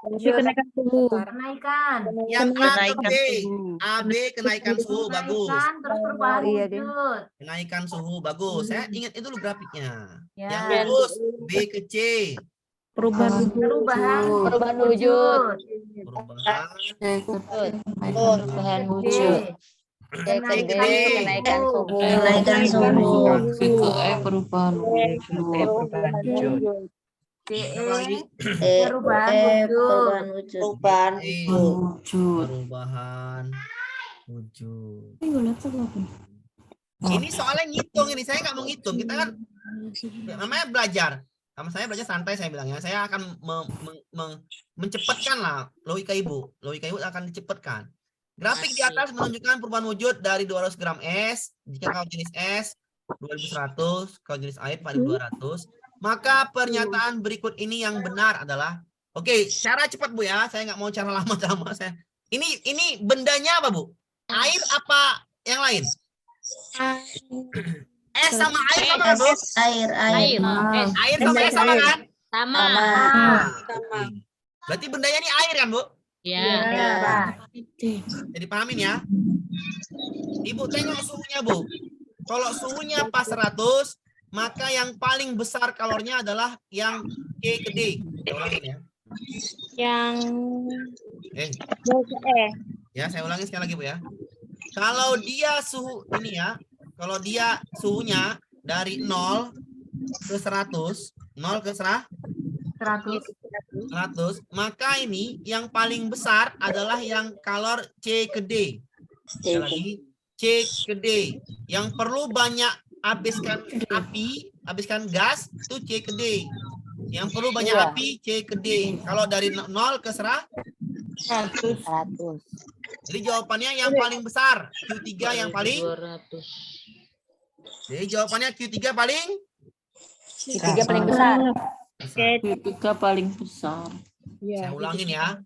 Kenaikan suhu. Kenaikan. Yang A atau Kenaikan B? suhu. A, B kenaikan suhu, bagus. Kenaikan terus perubahan Oh, iya deh. wujud. Kenaikan suhu, bagus. Saya ingat itu dulu grafiknya. Ya. Yang lurus, B ke C. Perubahan Perubahan Perubahan wujud. Perubahan Perubahan D. wujud. Kenaikan Kenaikan suhu. suhu. Kenaikan suhu. Perubahan wujud. CE. E, Perubahan perubahan wujud. wujud. Perubahan wujud. Ini soalnya ngitung ini, saya nggak mau ngitung. Kita kan namanya belajar. Sama saya belajar santai, saya bilangnya. Saya akan mencepatkan lah logika ibu. Logika ibu akan dicepatkan. Grafik di atas menunjukkan perubahan wujud dari 200 gram es. Jika kalau jenis es 2100, kalau jenis air 4200. Maka pernyataan berikut ini yang benar adalah, oke, cara cepat Bu ya. Saya nggak mau cara lama-lama. Ini bendanya apa Bu? Air apa yang lain? Es sama air sama kan Bu? Air. Air sama es sama kan? Sama. Oke. Berarti bendanya ini air kan Bu? Ya. Ya, Pak. Jadi pahamin ya. Ibu tengok suhunya Bu. Kalau suhunya pas 100, maka yang paling besar kalornya adalah yang K ke D. Saya ulangin ya. Yang Ya, saya ulangi sekali lagi Bu ya. Kalau dia suhu ini ya, kalau dia suhunya dari 0 ke 100, 0 ke 100, 100. maka ini yang paling besar adalah yang kalor C ke D. Sekali lagi, C ke D. Yang perlu banyak habiskan api, habiskan gas, itu C ke D. Yang perlu banyak api, C ke D. Kalau dari 0 ke 100. Jadi jawabannya yang paling besar. Q3 yang paling. 200. Jadi jawabannya Q3 paling. Q3 paling besar. Tiga paling besar. Saya ulangin ya.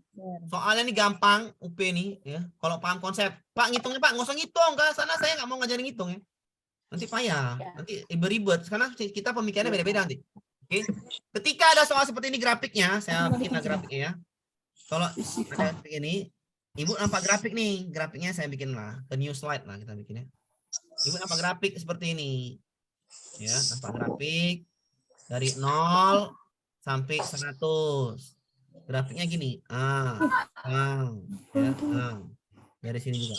Soalnya ini gampang UP nih ya. Kalau paham konsep, Pak ngitungnya Pak, nggak usah ngitung ke sana, saya nggak mau ngajarin ngitung ya. Nanti payah, nanti beribet. Karena kita pemikirannya beda-beda nanti. Oke. Ketika ada soal seperti ini grafiknya, saya bikin grafiknya ya. Kalau ada grafik ini, Ibu nampak grafik nih, grafiknya saya bikin lah ke new slide lah kita bikinnya. Ibu nampak grafik seperti ini, ya nampak grafik dari 0 sampai 100. Grafiknya gini, dari sini juga.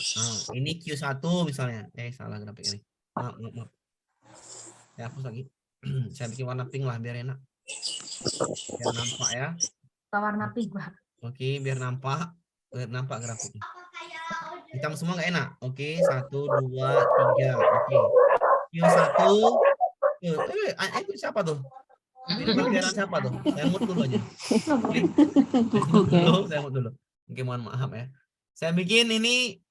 Ini Q1 misalnya. Salah grafiknya nih. Maaf. Saya hapus lagi. Saya bikin warna pink lah biar enak. Biar nampak ya. Warna pink, Pak. Oke, biar nampak grafiknya. Hitam semua nggak enak. Oke, 1, 2, 3. Oke. Q1. Siapa tuh? Ini panggilan siapa tuh? Saya mute dulu aja. Saya mute dulu. Oke, mohon maaf ya. Saya bikin ini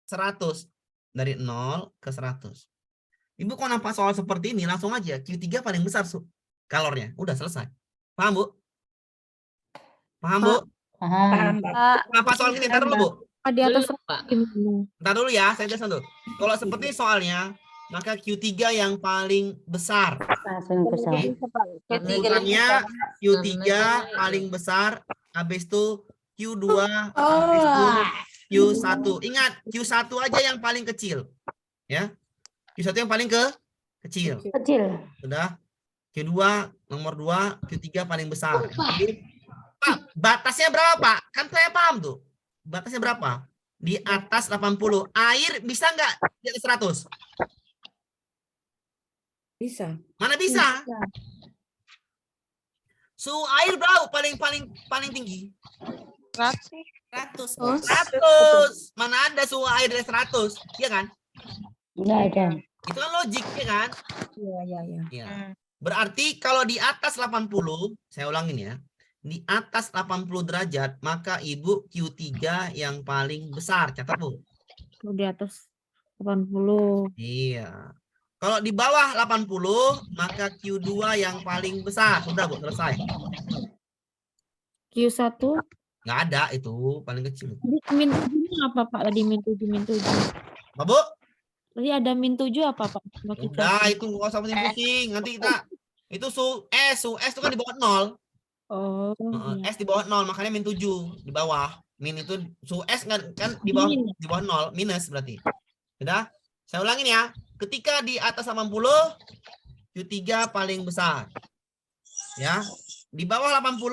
100. Dari 0 ke 100. Ibu kalau nampak soal seperti ini, langsung aja. Q3 paling besar kalornya. Udah selesai. Paham, Bu? Paham, Bu? Paham, Pak. Kenapa soal ini? Ntar dulu, Bu. Di atas Belum, Pak. Ntar dulu ya, saya jelasin dulu. Kalau seperti soalnya, maka Q3 yang paling besar. Urutannya Q3 paling besar, habis itu Q2, habis itu Q1. Ingat, Q1 aja yang paling kecil. Ya. Q1 yang paling kecil. Sudah. Q2 nomor 2, Q3 paling besar. Pak, batasnya berapa, Pak? Kan saya paham tuh. Batasnya berapa? Di atas 80. Air bisa nggak di atas 100? Bisa. Mana bisa? Suhu air berapa paling tinggi? 100. 100. Mana ada suhu air dari 100? Iya kan? Enggak ada. Itu kan logik ya kan? Iya. Iya. Berarti kalau di atas 80, saya ulangin ya. Di atas 80 derajat, maka Ibu Q3 yang paling besar. Catat, Bu. Di atas 80. Iya. Kalau di bawah 80, maka Q2 yang paling besar. Sudah, Bu, selesai. Q1. Nggak ada, itu paling kecil. Min 7 apa, Pak? Tadi min 7. Apa, Bu? Tadi ada min 7 apa, Pak? Udah, itu nggak usah pusing-pusing. Nanti kita, itu suhu S itu kan di bawah 0. Oh. S di bawah 0, makanya min 7 di bawah. Min itu suhu S kan di bawah 0, minus berarti. Sudah? Saya ulangin ya. Ketika di atas 80, Q3 paling besar. Ya. Di bawah 80,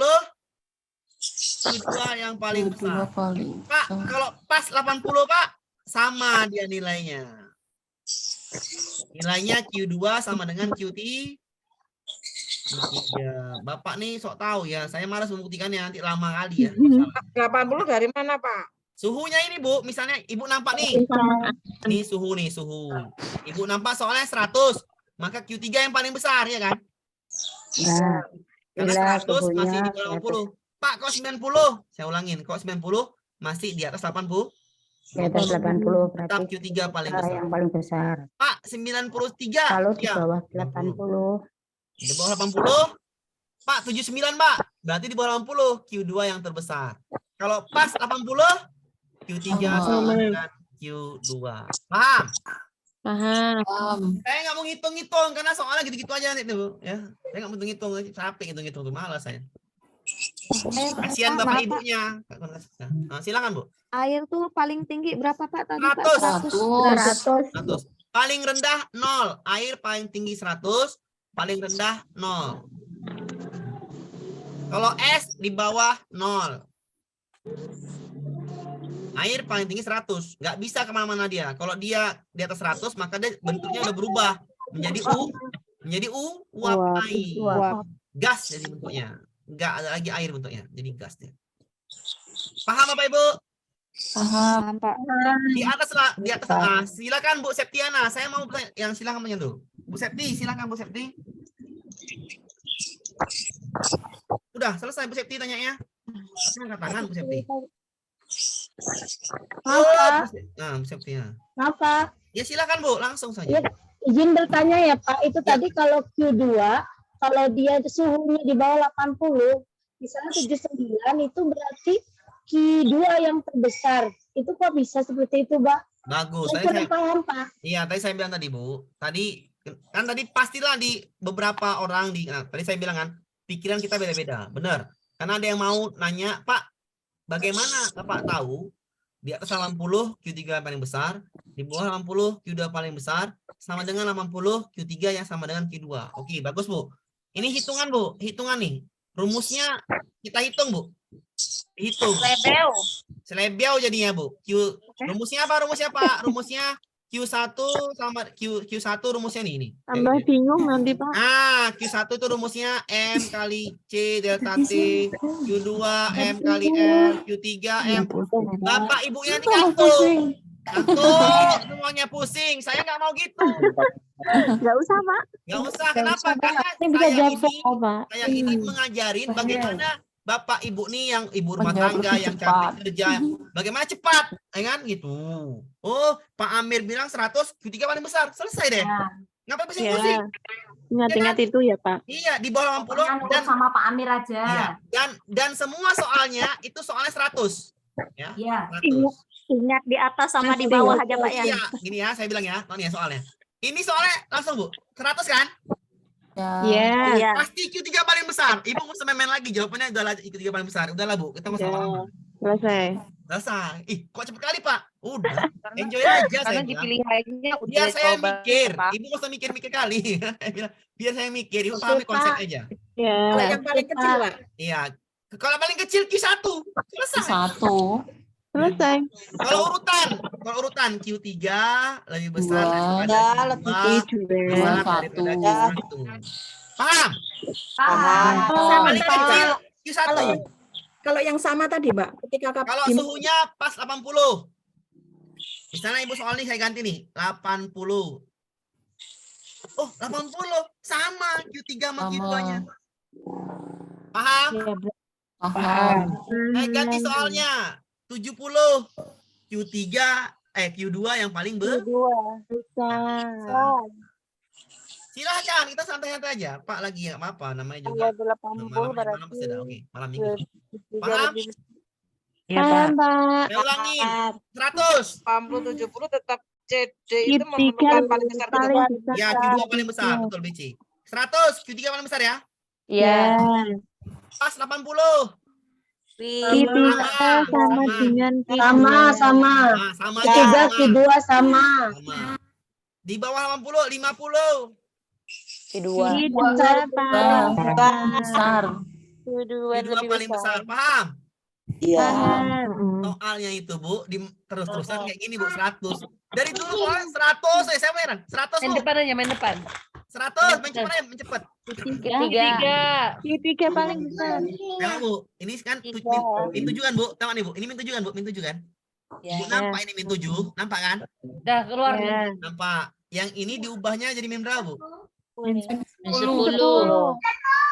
Q2 yang paling Kedua besar. paling Pak, kalau pas 80, Pak, sama dia nilainya. Nilainya Q2 sama dengan Q3. Bapak nih sok tahu ya. Saya malas membuktikannya, nanti lama kali ya. 80 dari mana, Pak? Suhunya ini, Bu. Misalnya Ibu nampak nih. Nih suhu. Ibu nampak soalnya 100. Maka Q3 yang paling besar, ya kan? Nah, Karena bila 100 masih di suhunya bawah 80. Pak, kok 90? Saya ulangin. Kok 90 masih di atas 80? di atas 80 Tetap berarti Q3 paling besar. yang paling besar. Pak, 93. Kalau di Ya. bawah 80, Di bawah 80. Pak, 79, Pak. Berarti di bawah 80, Q2 yang terbesar. Kalau pas 80, Q3 sama dengan Q2. Paham? Paham. Saya nggak mau ngitung-ngitung karena soalnya gitu-gitu aja nih tuh, ya. Saya nggak mau ngitung-ngitung, capek ngitung-ngitung tuh, malas saya. Kasihan Pak, bapak maaf, Pak. ibunya. Nah, silakan, Bu. Air tuh paling tinggi berapa Pak tadi Pak? 100. 100. 100. Paling rendah 0. Air paling tinggi 100, paling rendah 0. Kalau es di bawah 0. Air paling tinggi 100. Nggak bisa kemana-mana dia. Kalau dia di atas 100, maka dia bentuknya udah berubah. Menjadi uap air. Uap. Gas jadi bentuknya. Nggak ada lagi air bentuknya. Jadi gas dia. Paham Bapak Ibu? paham. Pak. Di atas lah, di atas. Ah, silakan Bu Septiana. Saya mau bertanya, yang silakan tanya dulu. Bu Septi, silakan Bu Septi. Udah selesai Bu Septi tanyanya. Angkat tangan Bu Septi. Nah, Bu Septi ya. Maaf Pak, Ya silakan Bu, langsung saja. Ya. izin bertanya ya Pak, itu tadi kalau Q2, kalau dia suhunya di bawah 80, misalnya 79, itu berarti Q2 yang terbesar. Itu kok bisa seperti itu, Pak? Bagus. Saya kurang paham, Pak. Iya, tadi saya bilang tadi Bu. Tadi pastilah di beberapa orang tadi saya bilang kan, pikiran kita beda-beda. Benar. Karena ada yang mau nanya, Pak, bagaimana Bapak tahu di atas 80 Q3 paling besar, di bawah 80 Q2 paling besar, sama dengan 80 Q3 yang sama dengan Q2. Oke, bagus Bu. Ini hitungan Bu, hitungan nih. Rumusnya kita hitung Bu. Hitung. Selebew jadinya Bu. Rumusnya apa? Rumusnya Pak? Rumusnya Q1 sama Q1 rumusnya nih. Tambah bingung nanti Pak. Q1 itu rumusnya M kali C delta T, Q2 M kali L, Q3 M. Bapak ibunya ngantuk. Ngantuk, semuanya pusing. Saya nggak mau gitu. Nggak usah Pak. Nggak usah. Kenapa? Karena Ini bisa jawab Pak. saya ini mengajarin bagaimana Bapak Ibu nih yang ibu rumah Menjawab tangga lebih yang cepat. capek kerja, bagaimana cepat, ya kan gitu. Oh, Pak Amir bilang 100, Q3 paling besar, selesai deh. Ngapain pusing-pusing? Ingat-ingat itu ya Pak. Iya, di bawah 80 Pokoknya dan nurut sama Pak Amir aja. iya, dan semua soalnya itu soalnya 100. Ya. Iya. 100. Ingat di atas sama di bawah aja Pak ya. Iya, gini ya, saya bilang ya, nih ya soalnya. Ini soalnya langsung Bu, 100 kan? Iya. Pasti Q3 paling besar. Ibu mau main lagi jawabannya udahlah Q3 paling besar. Udahlah Bu, kita mau sama-sama. Selesai. Selesai. Ih, kok cepet kali Pak? Udah, enjoy aja saya Karena di bilang. pilihannya udah Biar saya coba, mikir. Pak. Ibu nggak usah mikir-mikir kali. Biar saya mikir, Ibu pahami konsep aja. Ya. Kalau yang paling kecil, Pak. Iya. Kalau paling kecil Q1. Selesai. Satu. Selesai. Kalau urutan Q3 lebih besar Dua. daripada Lebih Q2 daripada Q1. Paham? Paham. Paling kecil Q1. Kalau yang sama tadi, Mbak, ketika Kalau suhunya pas 80. Misalnya Ibu soal ini saya ganti nih, 80. Oh, 80 sama Q3 sama Q2-nya. Paham? Paham. Saya ganti soalnya 70 Q3 Q2 yang paling besar. Silahkan kita santai-santai aja. Pak lagi nggak apa-apa, namanya juga malam pasti ada. Oke, malam minggu. Paham? Iya, Paham Pak. Saya ulangi 100. 80 70 tetap CD itu memerlukan paling besar Ya, Q2 paling besar, betul BC. 100 Q3 paling besar ya. Iya. pas 80. Q3 sama dengan Sama. Nah, sama Q3, aja. Q2 sama. Sama. Di bawah 80, 50. Q2. Q2 paling Besar. Q2 Q2 lebih paling besar. besar. Paham? paham. Soalnya itu, Bu, terus-terusan kayak gini, Bu, 100. Dari dulu soalnya 100, saya heran. 100, Main Bu. depan aja, main depan. 100, main cepet aja, main cepet. Q3. Q3 paling besar. Tengok, Bu. Ini kan min 7 kan, Bu. Tengok nih, Bu. Ini min 7 kan, Bu. Min 7 kan. Ya. Bu, nampak ini min 7? Nampak kan? Dah keluar nih. Ya. Nampak. Yang ini diubahnya jadi min berapa, Bu? Min 10.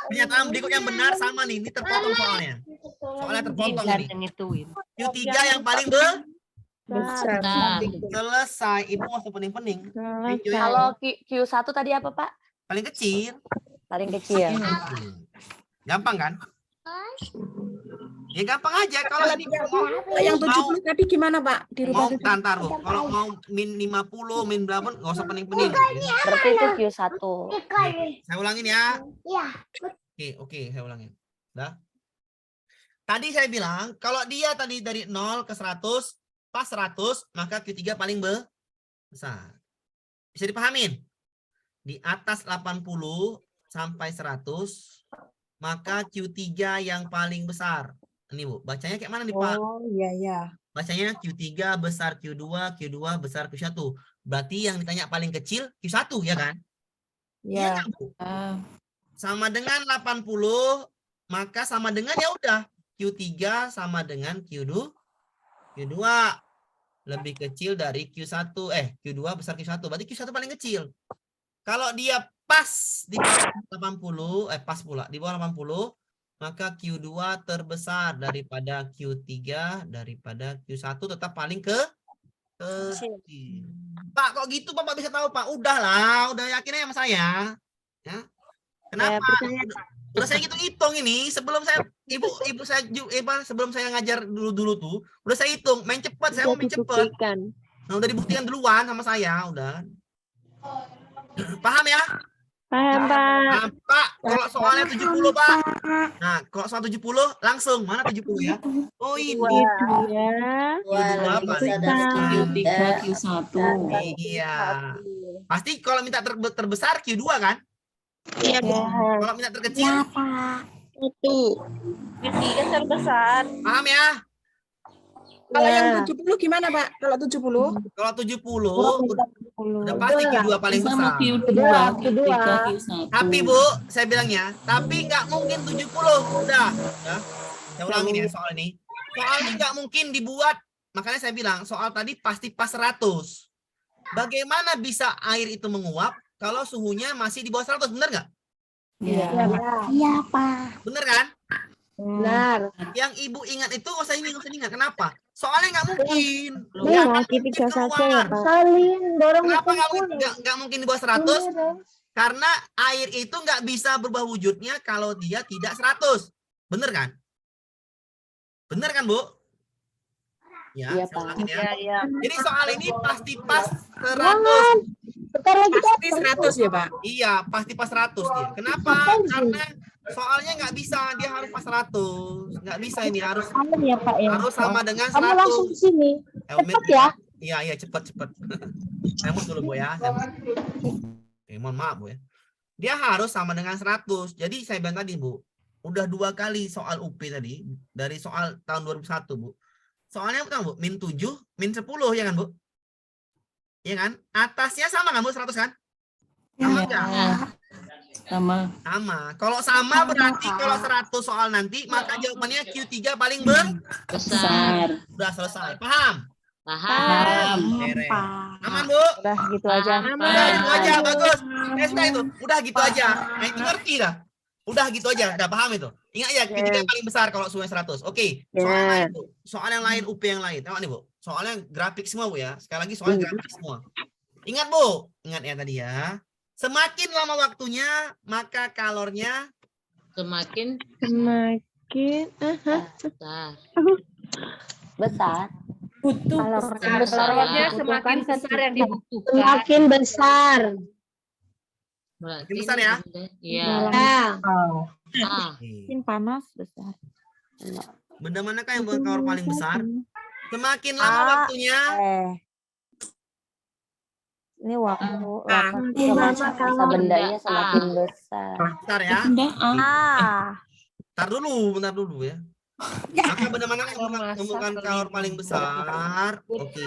Pernyataan berikut yang benar sama nih. Ini terpotong soalnya. Soalnya terpotong Jangan ini. yang ituin. Q3 yang paling Besar. selesai. Ibu masuk pening-pening. Selesai. Kalau Q1 tadi apa, Pak? Paling kecil. Paling kecil. Gampang kan? Ya gampang aja. Kalau Kalau yang 70 tadi gimana Pak? mau Dirubah tantar, Bu. Kalau mau min 50, min berapa, nggak usah pening-pening. Berarti itu Q1. Saya ulangin ya. Oke, saya ulangin. Dah. Tadi saya bilang, kalau dia tadi dari 0 ke 100, pas 100, maka Q3 paling besar. Bisa dipahamin? Di atas 80 sampai 100, maka Q3 yang paling besar. Ini, Bu, bacanya kayak mana nih, Pak? Oh, iya. Bacanya Q3 besar Q2, Q2 besar Q1. Berarti yang ditanya paling kecil Q1, ya kan? Iya, kan, Bu? Sama dengan 80, maka sama dengan ya udah Q3 sama dengan Q2 lebih kecil dari Q1, Q2 besar Q1, berarti Q1 paling kecil. Kalau dia pas di bawah 80, pas pula di bawah 80, maka Q2 terbesar daripada Q3 daripada Q1, tetap paling kecil. Pak, kok gitu Bapak bisa tahu, Pak? Udahlah, udah yakin aja sama saya. Ya. Kenapa? Udah saya hitung ini sebelum saya ibu saya sebelum saya ngajar dulu tuh udah saya hitung, main cepat, saya mau main cepat. Nah, udah dibuktikan duluan sama saya, udah. Paham ya? Paham, Pak. Nah, Pak, kalau soalnya 70, Pak. Nah, kalau soal 70 langsung mana 70 ya? Oh, ini. Ya. Q2 paling Q3, Q1. Iya. Pasti kalau minta terbesar Q2 kan? Iya, Kalau minta terkecil itu. Q3 terbesar. paham ya? Kalau yang 70 gimana Pak? Kalau 70? Kalau 70 udah pasti Q2 paling Sama besar. Q2, Q3, Q1. Tapi Bu, saya bilangnya, tapi nggak mungkin 70. Udah. Saya ulangin ya soal ini. Soal ini nggak mungkin dibuat. Makanya saya bilang soal tadi pasti pas 100. Bagaimana bisa air itu menguap kalau suhunya masih di bawah 100? Benar nggak? Iya, Pak. Benar kan? Benar. Yang Ibu ingat itu nggak usah ingat. Kenapa? Soalnya nggak mungkin. Iya, Q3 saja ya, Pak. Saling dorong Kenapa kumpul. nggak mungkin di bawah 100? Karena air itu nggak bisa berubah wujudnya kalau dia tidak 100. Bener kan? Bener kan, Bu? Ya, Iya, saya Pak. ulangin ya. Iya. Jadi soal ini pasti pas 100. Sebentar lagi Pasti 100 ya Pak? Iya, pasti pas 100 dia. Kenapa? Karena soalnya nggak bisa, dia harus pas 100. Nggak bisa ini, harus ya Pak ya. harus sama dengan Kamu langsung 100. ke sini. Cepat ya. Iya, cepat. Saya mau dulu, Bu ya. Mohon maaf, Bu ya. Dia harus sama dengan 100. Jadi saya bilang tadi, Bu, udah 2 kali soal UP tadi dari soal tahun 2001, Bu. Soalnya bukan, Bu, min 7, min 10 ya kan, Bu? Iya kan? Atasnya sama kan, Bu, 100 kan? Sama enggak? Sama. Sama. Kalau sama berarti kalau 100 soal nanti, maka jawabannya Q3 paling Besar. udah selesai. Paham? Paham. Beres. Aman, Bu? Udah gitu aja. Udah gitu aja, bagus. Sudah itu. Udah gitu aja. Nah, itu ngerti dah. Udah gitu aja, udah paham itu. Ingat ya, Q3 paling besar kalau suhunya 100. Oke. Soal lain, Bu. Soal yang lain, UP yang lain. Tengok nih, Bu. Soalnya grafik semua, Bu ya. Sekali lagi soalnya grafik semua. Ingat, Bu. Ingat ya tadi ya. Semakin lama waktunya, maka kalornya Semakin Besar. besar. Kalornya semakin besar yang dibutuhkan. Semakin besar. Berarti Makin besar ini ya? benda. Iya. A. Oke. panas besar. Benda manakah yang membuat kalor paling besar? Semakin lama waktunya, Ini waktu Ah. lama Lama masa kalau bendanya benda semakin besar. besar ya. Benda A. Bentar dulu ya. Maka benda mana yang menemukan kalor paling besar? Oke.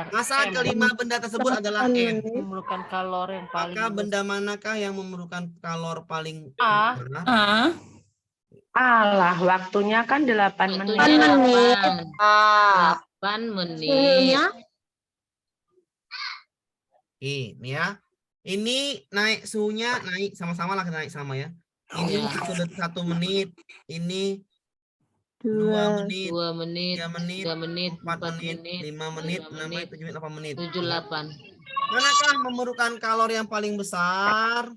Masa kelima benda tersebut adalah M. Memerlukan kalor yang paling Maka benda manakah yang memerlukan kalor paling A. besar? A. Alah, waktunya kan 8 Waktunya menit. 8 menit. suhunya Oke, nih ya. Ini naik suhunya naik sama-sama lah naik sama ya. Ini Ya. 1 menit, ini 2 menit, 2 menit, 3 menit, 3 menit, 4 4 menit, menit, 5 menit, 5 6 menit, 7 menit, 8 menit. 7, 8. Manakah memerlukan kalor yang paling besar?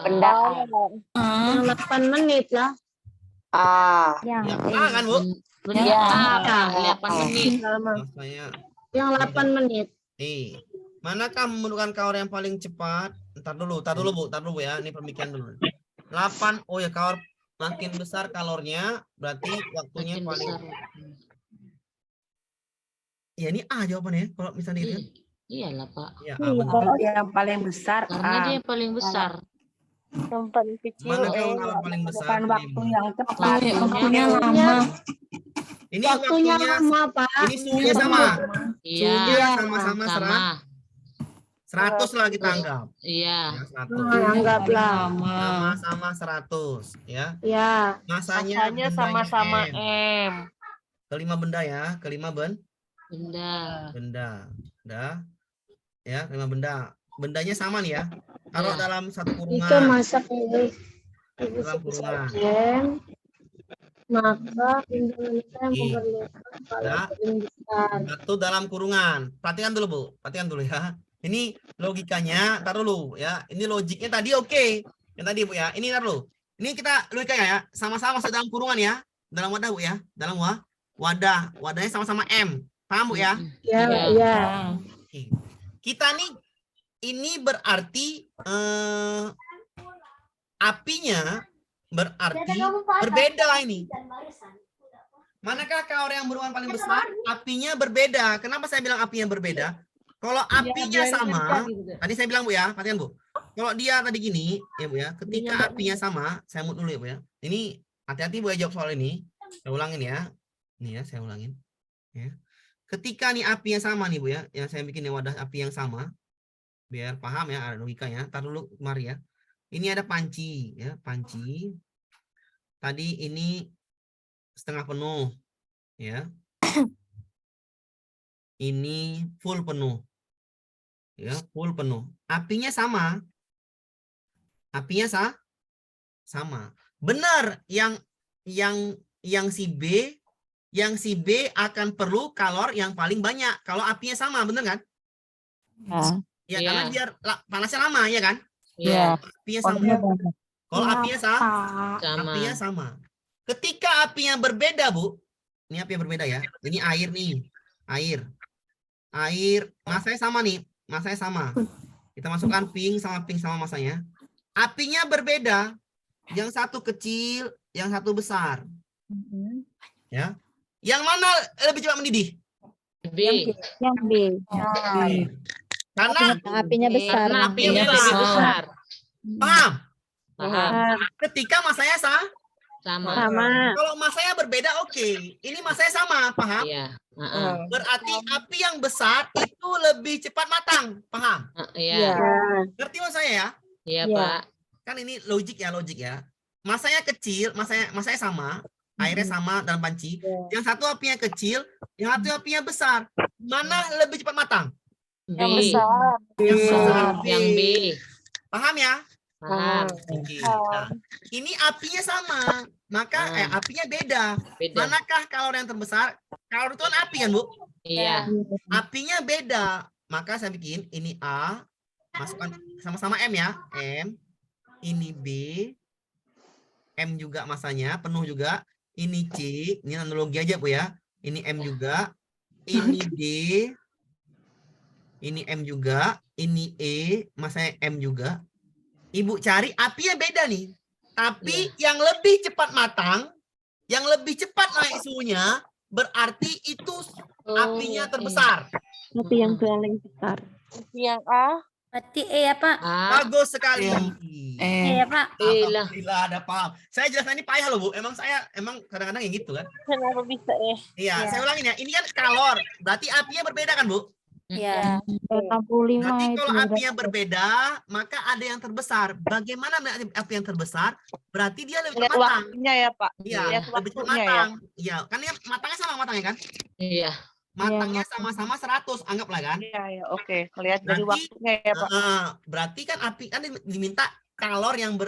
Benda A. yang 8 menit lah. yang Ya, A kan, Bu? Menit Ya. apa? 8 menit. Maksudnya Yang 8 menit. manakah memerlukan kalor yang paling cepat? Ntar dulu, Bu, ya. Ini pemikiran dulu. 8, oh ya, kalor makin besar kalornya, berarti waktunya Makin paling. besar. Ya, ini A jawabannya. Kalau misalnya Iya. dilihat. Iyalah, Pak. Ya, A benar. Yang paling besar Karena dia yang paling besar. yang paling kecil. Manakah yang kalor paling besar? bukan waktu yang cepat. Waktunya lama. Ini Waktunya lama, Pak. ini suhunya sama. Iya. Suhunya sama-sama Sama. 100 lah kita anggap. Iya. Ya, 100. Anggaplah. Lama. Sama-sama 100 ya. Ya. Masanya Masanya bendanya sama-sama M. M. Kelima benda ya, kelima Benda. benda. Udah. Ya, kelima benda. Bendanya sama nih ya. Kalau Ya. dalam satu Itu kurungan, masak ini. dalam kurungan. Maka pimpinan saya Iya. memerlukan kalor Ya. paling besar. Satu dalam kurungan. Perhatikan dulu, Bu. Perhatikan dulu ya. Ini logikanya, tar dulu ya. Ini logiknya tadi oke. Yang tadi, Bu ya. Ini tar dulu. Ini kita logikanya ya. Sama-sama masuk dalam kurungan ya. Dalam wadah, Bu ya. Dalam wadah. Wadahnya sama-sama M. Paham, Bu ya? Ya, Iya. ya. Oke. Kita nih ini berarti apinya berarti berbeda ini. Manakah kalor yang beruang paling besar? Apinya berbeda. Kenapa saya bilang apinya berbeda? Kalau apinya sama, tadi saya bilang, Bu ya, perhatikan, Bu. Kalau dia tadi gini, ya Bu ya, ketika apinya sama, saya mute dulu ya Bu ya. Ini hati-hati Bu ya jawab soal ini. Saya ulangin ya. Nih ya, saya ulangin. Ya. Ketika nih apinya sama nih Bu ya, yang saya bikin wadah api yang sama, biar paham ya, ada logikanya. Tar dulu mari ya. Ini ada panci ya, panci. Tadi ini setengah penuh ya. Ini full penuh. Ya, full penuh. Apinya sama. Apinya sama. Benar yang si B, akan perlu kalor yang paling banyak kalau apinya sama, benar kan? Ya, Iya. karena biar panasnya lama ya kan? Iya. Apinya sama. Kalau apinya Sama. apinya sama. Ketika apinya berbeda, Bu. Ini api yang berbeda ya. Ini air nih. Air. Masanya sama nih. Masanya sama. Kita masukkan pink sama masanya. Apinya berbeda. Yang satu kecil, yang satu besar. Ya. Yang mana lebih cepat mendidih? B. Yang B. Karena Apinya besar. Karena apinya Apinya lebih besar. besar. paham. Paham. Ketika masanya Sama. kalau masanya berbeda, oke. Ini masanya sama, paham? Iya. Berarti api yang besar itu lebih cepat matang, paham? Iya. Ngerti maksud saya ya? Iya, Iya. Pak. Kan ini logik ya. Masanya kecil, masanya sama, airnya sama dalam panci. Yang satu apinya kecil, yang satu apinya besar. Mana lebih cepat matang? B. Yang besar. Yang besar. Yang B. Paham ya? Paham. Oke. Nah, ini apinya sama, maka apinya beda. Beda. Manakah kalor yang terbesar? Kalor itu kan api kan, Bu? Iya. Apinya beda. Maka saya bikin ini A, masukkan sama-sama M ya. M. Ini B. M juga masanya, penuh juga. Ini C, ini analogi aja Bu ya. Ini M juga. Ini D. Ini M juga. Ini E, masanya M juga. Ibu cari api yang beda nih. Tapi yang lebih cepat matang, yang lebih cepat naik suhunya, berarti itu apinya terbesar. Api yang paling besar. Yang A. Berarti E ya Pak. Bagus sekali. E ya Pak. lah. Alhamdulillah ada paham. Saya jelaskan ini payah loh Bu. Emang kadang-kadang yang gitu kan. Kenapa bisa ya? Iya, saya ulangin ya. Ini kan kalor. Berarti apinya berbeda kan Bu? Iya. 85 Berarti itu kalau udah. apinya berbeda, maka ada yang terbesar. Bagaimana api yang terbesar? Berarti dia lebih Lihat cepat matang. waktunya ya Pak. Iya, Lihat lebih cepat waktunya ya. matang. Iya, kan dia matangnya sama matangnya kan? Iya. Matangnya sama-sama 100, anggaplah kan? Iya ya, oke. Lihat dari Berarti, waktunya ya Pak. berarti kan api kan diminta kalor yang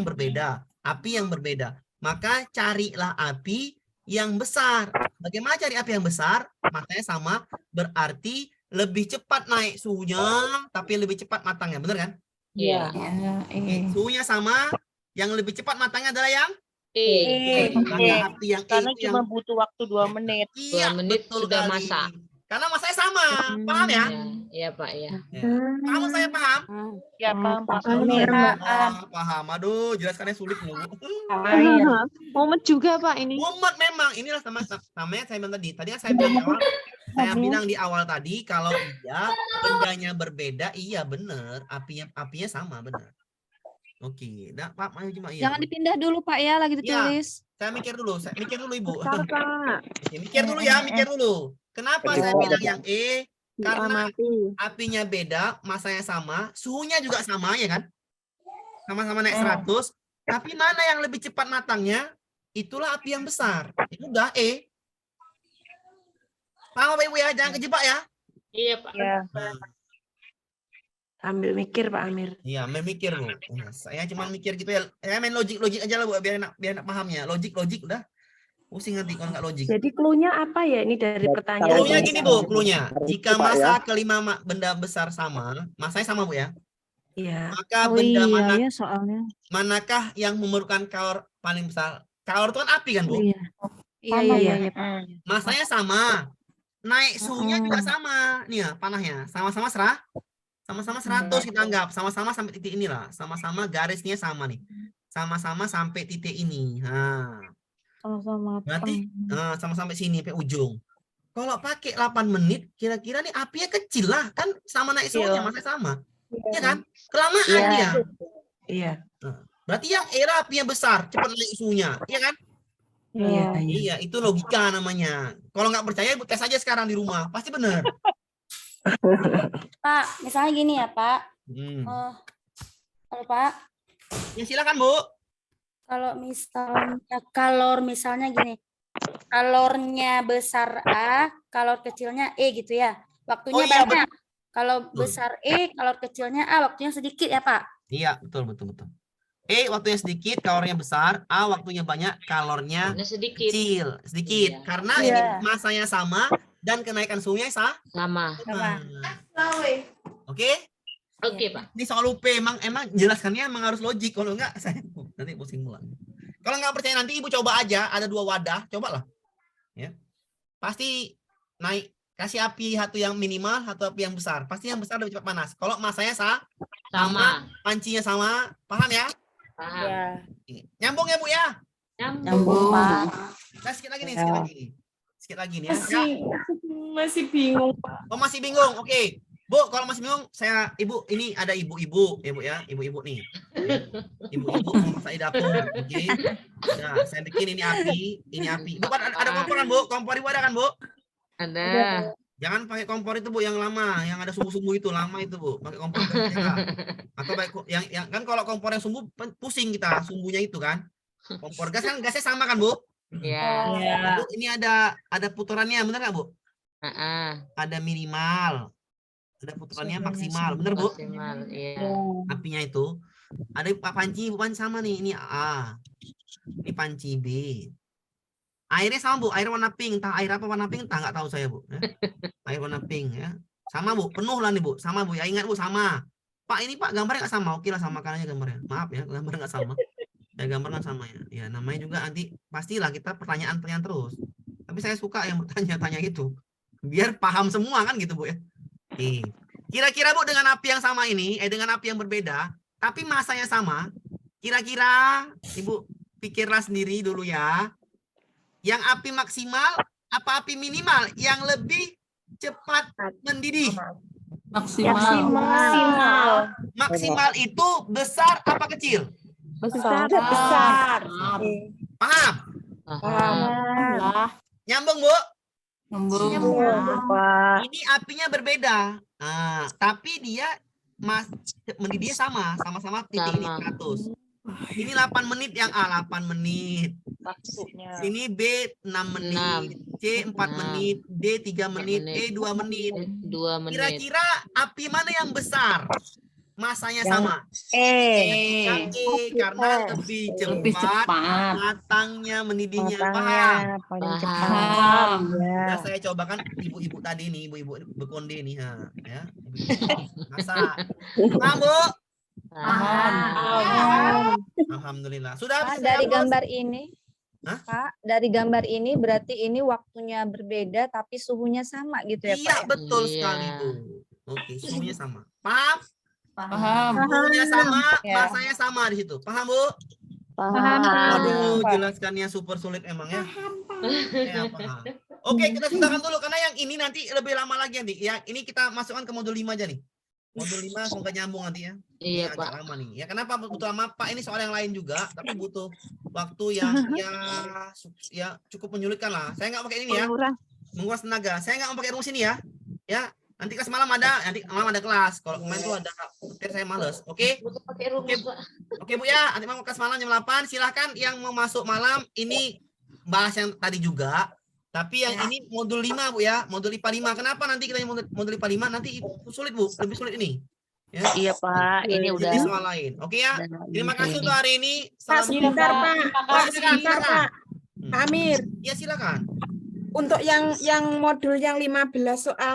berbeda, api yang berbeda. Maka carilah api yang besar. Bagaimana cari api yang besar? Matanya sama, berarti lebih cepat naik suhunya, tapi lebih cepat matangnya, benar kan? Iya. Oke, suhunya sama, yang lebih cepat matangnya adalah yang maka api yang Karena itu cuma yang butuh waktu 2 menit. iya, 2 menit betul sudah kali. masak. Karena masanya sama, paham ya? Iya Pak ya. Kamu saya paham? Ya paham Pak. Paham. Aduh, jelaskannya sulit loh. Mumet juga Pak ini. Mumet memang. Inilah namanya saya bilang tadi. Tadi kan saya bilang di awal, saya bilang di awal tadi kalau iya bendanya berbeda, iya benar. Apinya sama benar. Oke, nah, Pak, maju cuma iya. Jangan dipindah dulu Pak ya, lagi ditulis. Saya mikir dulu Ibu. Bentar, Pak. Oke, mikir dulu. Kenapa saya bilang yang E? Karena Diamati. apinya beda, masanya sama, suhunya juga sama ya kan? Sama-sama naik 100, tapi mana yang lebih cepat matangnya? Itulah api yang besar. Itu udah E. Paham Bapak Ibu ya? Jangan kejebak ya. Iya Pak. Ya. Ambil mikir Pak Amir. Iya, memikir Bu. Saya cuma mikir gitu ya. Saya main logik aja lah Bu, biar enak pahamnya. Logik udah. Pusing nanti kalau nggak logik. Jadi clue-nya apa ya ini dari pertanyaan? Clue-nya gini Bu, clue-nya. Jika masa kelima benda besar sama, masanya sama Bu ya. Iya. Maka Oh benda iya ya soalnya. manakah yang memerlukan kalor paling besar? Kalor itu kan api kan Bu? Iya. Sama Iya. ya. Masanya sama. Naik suhunya juga sama. Nih ya, panahnya. Sama-sama 100 kita anggap. Sama-sama sampai titik inilah. Sama-sama garisnya sama nih. Sama-sama sampai titik ini. Nah. Sama-sama. Berarti sama sampai sini sampai ujung. Kalau pakai 8 menit, kira-kira nih apinya kecil lah, kan sama naik suhunya, masanya sama. Iya kan? Kelamaan dia. Iya. Berarti yang era apinya besar, cepat naik suhunya. Iya kan? Iya. Iya, itu logika namanya. Kalau nggak percaya, Ibu tes aja sekarang di rumah, pasti benar. Pak, misalnya gini ya Pak. Halo Pak. Ya silakan Bu. Kalau misalnya gini, kalornya besar A, kalor kecilnya E gitu ya. Waktunya banyak. Kalau besar E, kalor kecilnya A, waktunya sedikit ya Pak. Iya, betul. E waktunya sedikit, kalornya besar. A waktunya banyak, kalornya Sedikit. kecil. Sedikit. Iya. Karena ini masanya sama dan kenaikan suhunya Sama. Oke? Oke Pak. Ini soal UP emang jelaskannya emang harus logik. Kalau enggak saya nanti pusing pulang. Kalau nggak percaya nanti Ibu coba aja, ada 2 wadah, cobalah. Ya. Pasti naik, kasih api satu yang minimal, satu api yang besar. Pasti yang besar lebih cepat panas. Kalau masanya sama, pancinya sama, paham ya? Paham. Ya. Nyambung ya Bu ya? Nyambung. Nah, sedikit lagi nih. Sedikit lagi nih ya. Masih bingung Pak. Oh, masih bingung. Oke. Bu, kalau masih bingung, Ibu, ini ada ibu-ibu, ya Bu ya, ibu-ibu nih. Ya. Ibu-ibu mau masak di dapur, oke. Nah, saya bikin ini api. Ibu ada kompor kan Bu? Kompor Ibu ada kan Bu? Ada. Jangan pakai kompor itu Bu yang lama, yang ada sumbu-sumbu itu lama itu Bu. Pakai kompor kita. Atau baik yang kan kalau kompor yang sumbu pusing kita, sumbunya itu kan. Kompor gas kan gasnya sama kan Bu? Iya. Bu, ini ada putarannya, benar nggak Bu? Ada minimal. Ada putarannya maksimal, bener Bu? Maksimal, iya. Apinya itu. Ada panci sama nih, ini A. Ini panci B. Airnya sama Bu, air warna pink. Entah air apa warna pink, entah nggak tahu saya Bu. Ya. Air warna pink ya. Sama Bu, penuh lah nih Bu. Sama Bu, ya ingat Bu sama. Pak ini Pak gambarnya nggak sama, oke lah samakan aja gambarnya. Maaf ya, gambarnya nggak sama. Ya gambar kan sama ya. Ya namanya juga nanti pastilah kita pertanyaan terus. Tapi saya suka yang bertanya-tanya gitu. Biar paham semua kan gitu Bu ya. Kira-kira Bu dengan api yang sama ini, dengan api yang berbeda, tapi masanya sama. Kira-kira Ibu pikirlah sendiri dulu ya. Yang api maksimal apa api minimal yang lebih cepat mendidih? Maksimal. Maksimal itu besar apa kecil? Besar. Besar. Paham? Nyambung, Bu? Ini apinya berbeda. Nah, tapi dia mendidihnya sama-sama titik ini Sama. 100. Ini 8 menit yang A 8 menit. Waktunya. Ini B 6 menit, C 4 menit, D 3 menit, E 2 menit. 2 menit. Kira-kira api mana yang besar? Masanya sama. Yang E karena lebih cepat matangnya mendidihnya. Paham? paling Paham. Nah, saya cobakan ibu-ibu tadi nih, ibu-ibu bekonde nih, ya. Masa. Paham, Bu? Alhamdulillah. Sudah Pak, bisa dari hapus? gambar ini, Hah? Pak, dari gambar ini berarti ini waktunya berbeda tapi suhunya sama gitu ya, Iya, Pak? betul Iya. sekali, Bu. Oke, suhunya sama. Paham? Paham. Suhunya sama, Ya. masanya sama di situ. Paham, Bu? Paham. Aduh, jelaskannya super sulit emang ya. Ya, paham. Oke, kita sudahan dulu karena yang ini nanti lebih lama lagi nanti. Yang ini kita masukkan ke modul 5 aja nih. Modul 5 semoga nyambung nanti ya. Iya, Ini Pak. agak lama nih. Ya kenapa butuh lama? Pak, ini soal yang lain juga, tapi butuh waktu yang ya cukup menyulitkan lah. Saya nggak pakai ini ya. Menguras tenaga. Saya nggak mau pakai rumus ini ya. Ya, nanti kelas malam ada kelas. Kalau kemarin tuh ada petir saya males. Oke? Butuh pakai rumus, Pak. Oke, Bu ya. Nanti mau kelas malam jam 8. Silahkan yang mau masuk malam ini bahas yang tadi juga. Tapi yang ini modul 5, Bu ya. Modul IPA 5. Kenapa nanti kita modul IPA 5 nanti sulit, Bu. Lebih sulit ini. Ya. Iya, Pak. Ini udah. Jadi soal lain. Oke ya. Terima kasih untuk hari ini. Pak, sebentar, Pak. Pak, sebentar, Pak. Pak Amir, Ya silakan. untuk yang modul yang 15 soal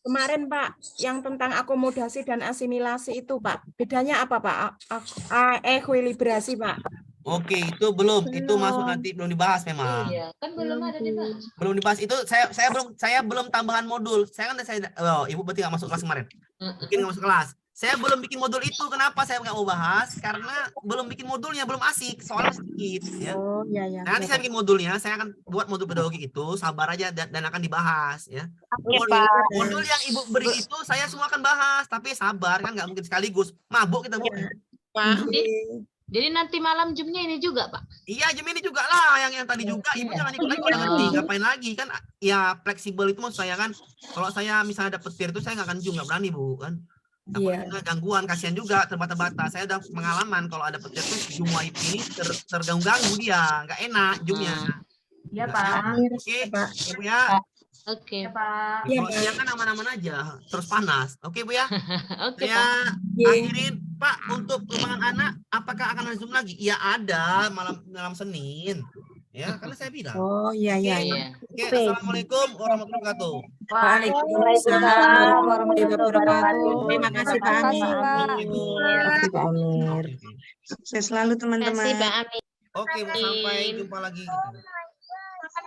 kemarin, Pak, yang tentang akomodasi dan asimilasi itu, Pak. Bedanya apa, Pak? Ekuilibrasi, Pak. Oke, itu belum. Itu masuk nanti belum dibahas memang. Iya, kan belum ada dibahas. Belum dibahas itu saya belum tambahan modul. Ibu berarti nggak masuk kelas kemarin. Mungkin nggak masuk kelas. Saya belum bikin modul itu. Kenapa saya nggak mau bahas? Karena belum bikin modulnya, belum asik. Soalnya sedikit. Ya. Oh, iya, iya. Nanti saya bikin modulnya. Saya akan buat modul pedagogik itu. Sabar aja dan akan dibahas. Ya. Oke, Pak. Modul yang ibu beri itu saya semua akan bahas. Tapi sabar kan nggak mungkin sekaligus. Mabuk kita Bu. Pak. Jadi nanti malam jamnya ini juga, Pak. Iya, jam ini juga lah yang tadi juga. Ibu jangan ikut lagi, udah ngerti. Ngapain lagi kan? Ya fleksibel itu maksud saya kan. Kalau saya misalnya ada petir itu saya nggak akan juga berani, Bu kan. Takutnya gangguan, kasihan juga terbata-bata. Saya udah pengalaman kalau ada petir tuh Zoom wifi ini terganggu-ganggu dia, nggak enak Zoom-nya. Iya, Pak. Oke, Ibu ya. Oke. Pak. Kalau saya kan aman-aman aja, terus panas. Oke, Bu ya. Oke, Saya Pak. akhirin, Pak, untuk pengembangan anak, apakah akan ada Zoom lagi? Ya ada, malam Senin. Ya, karena saya bilang. Oh, iya, iya. Oke, iya. Oke, assalamualaikum warahmatullahi wabarakatuh. Waalaikumsalam warahmatullahi wabarakatuh. Terima kasih, Pak Terima kasih, Amir. Pak. Terima kasih, Pak Amir. Oke, oke. Sukses selalu, teman-teman. Terima kasih, Pak Amin. Oke, Bu, sampai jumpa lagi.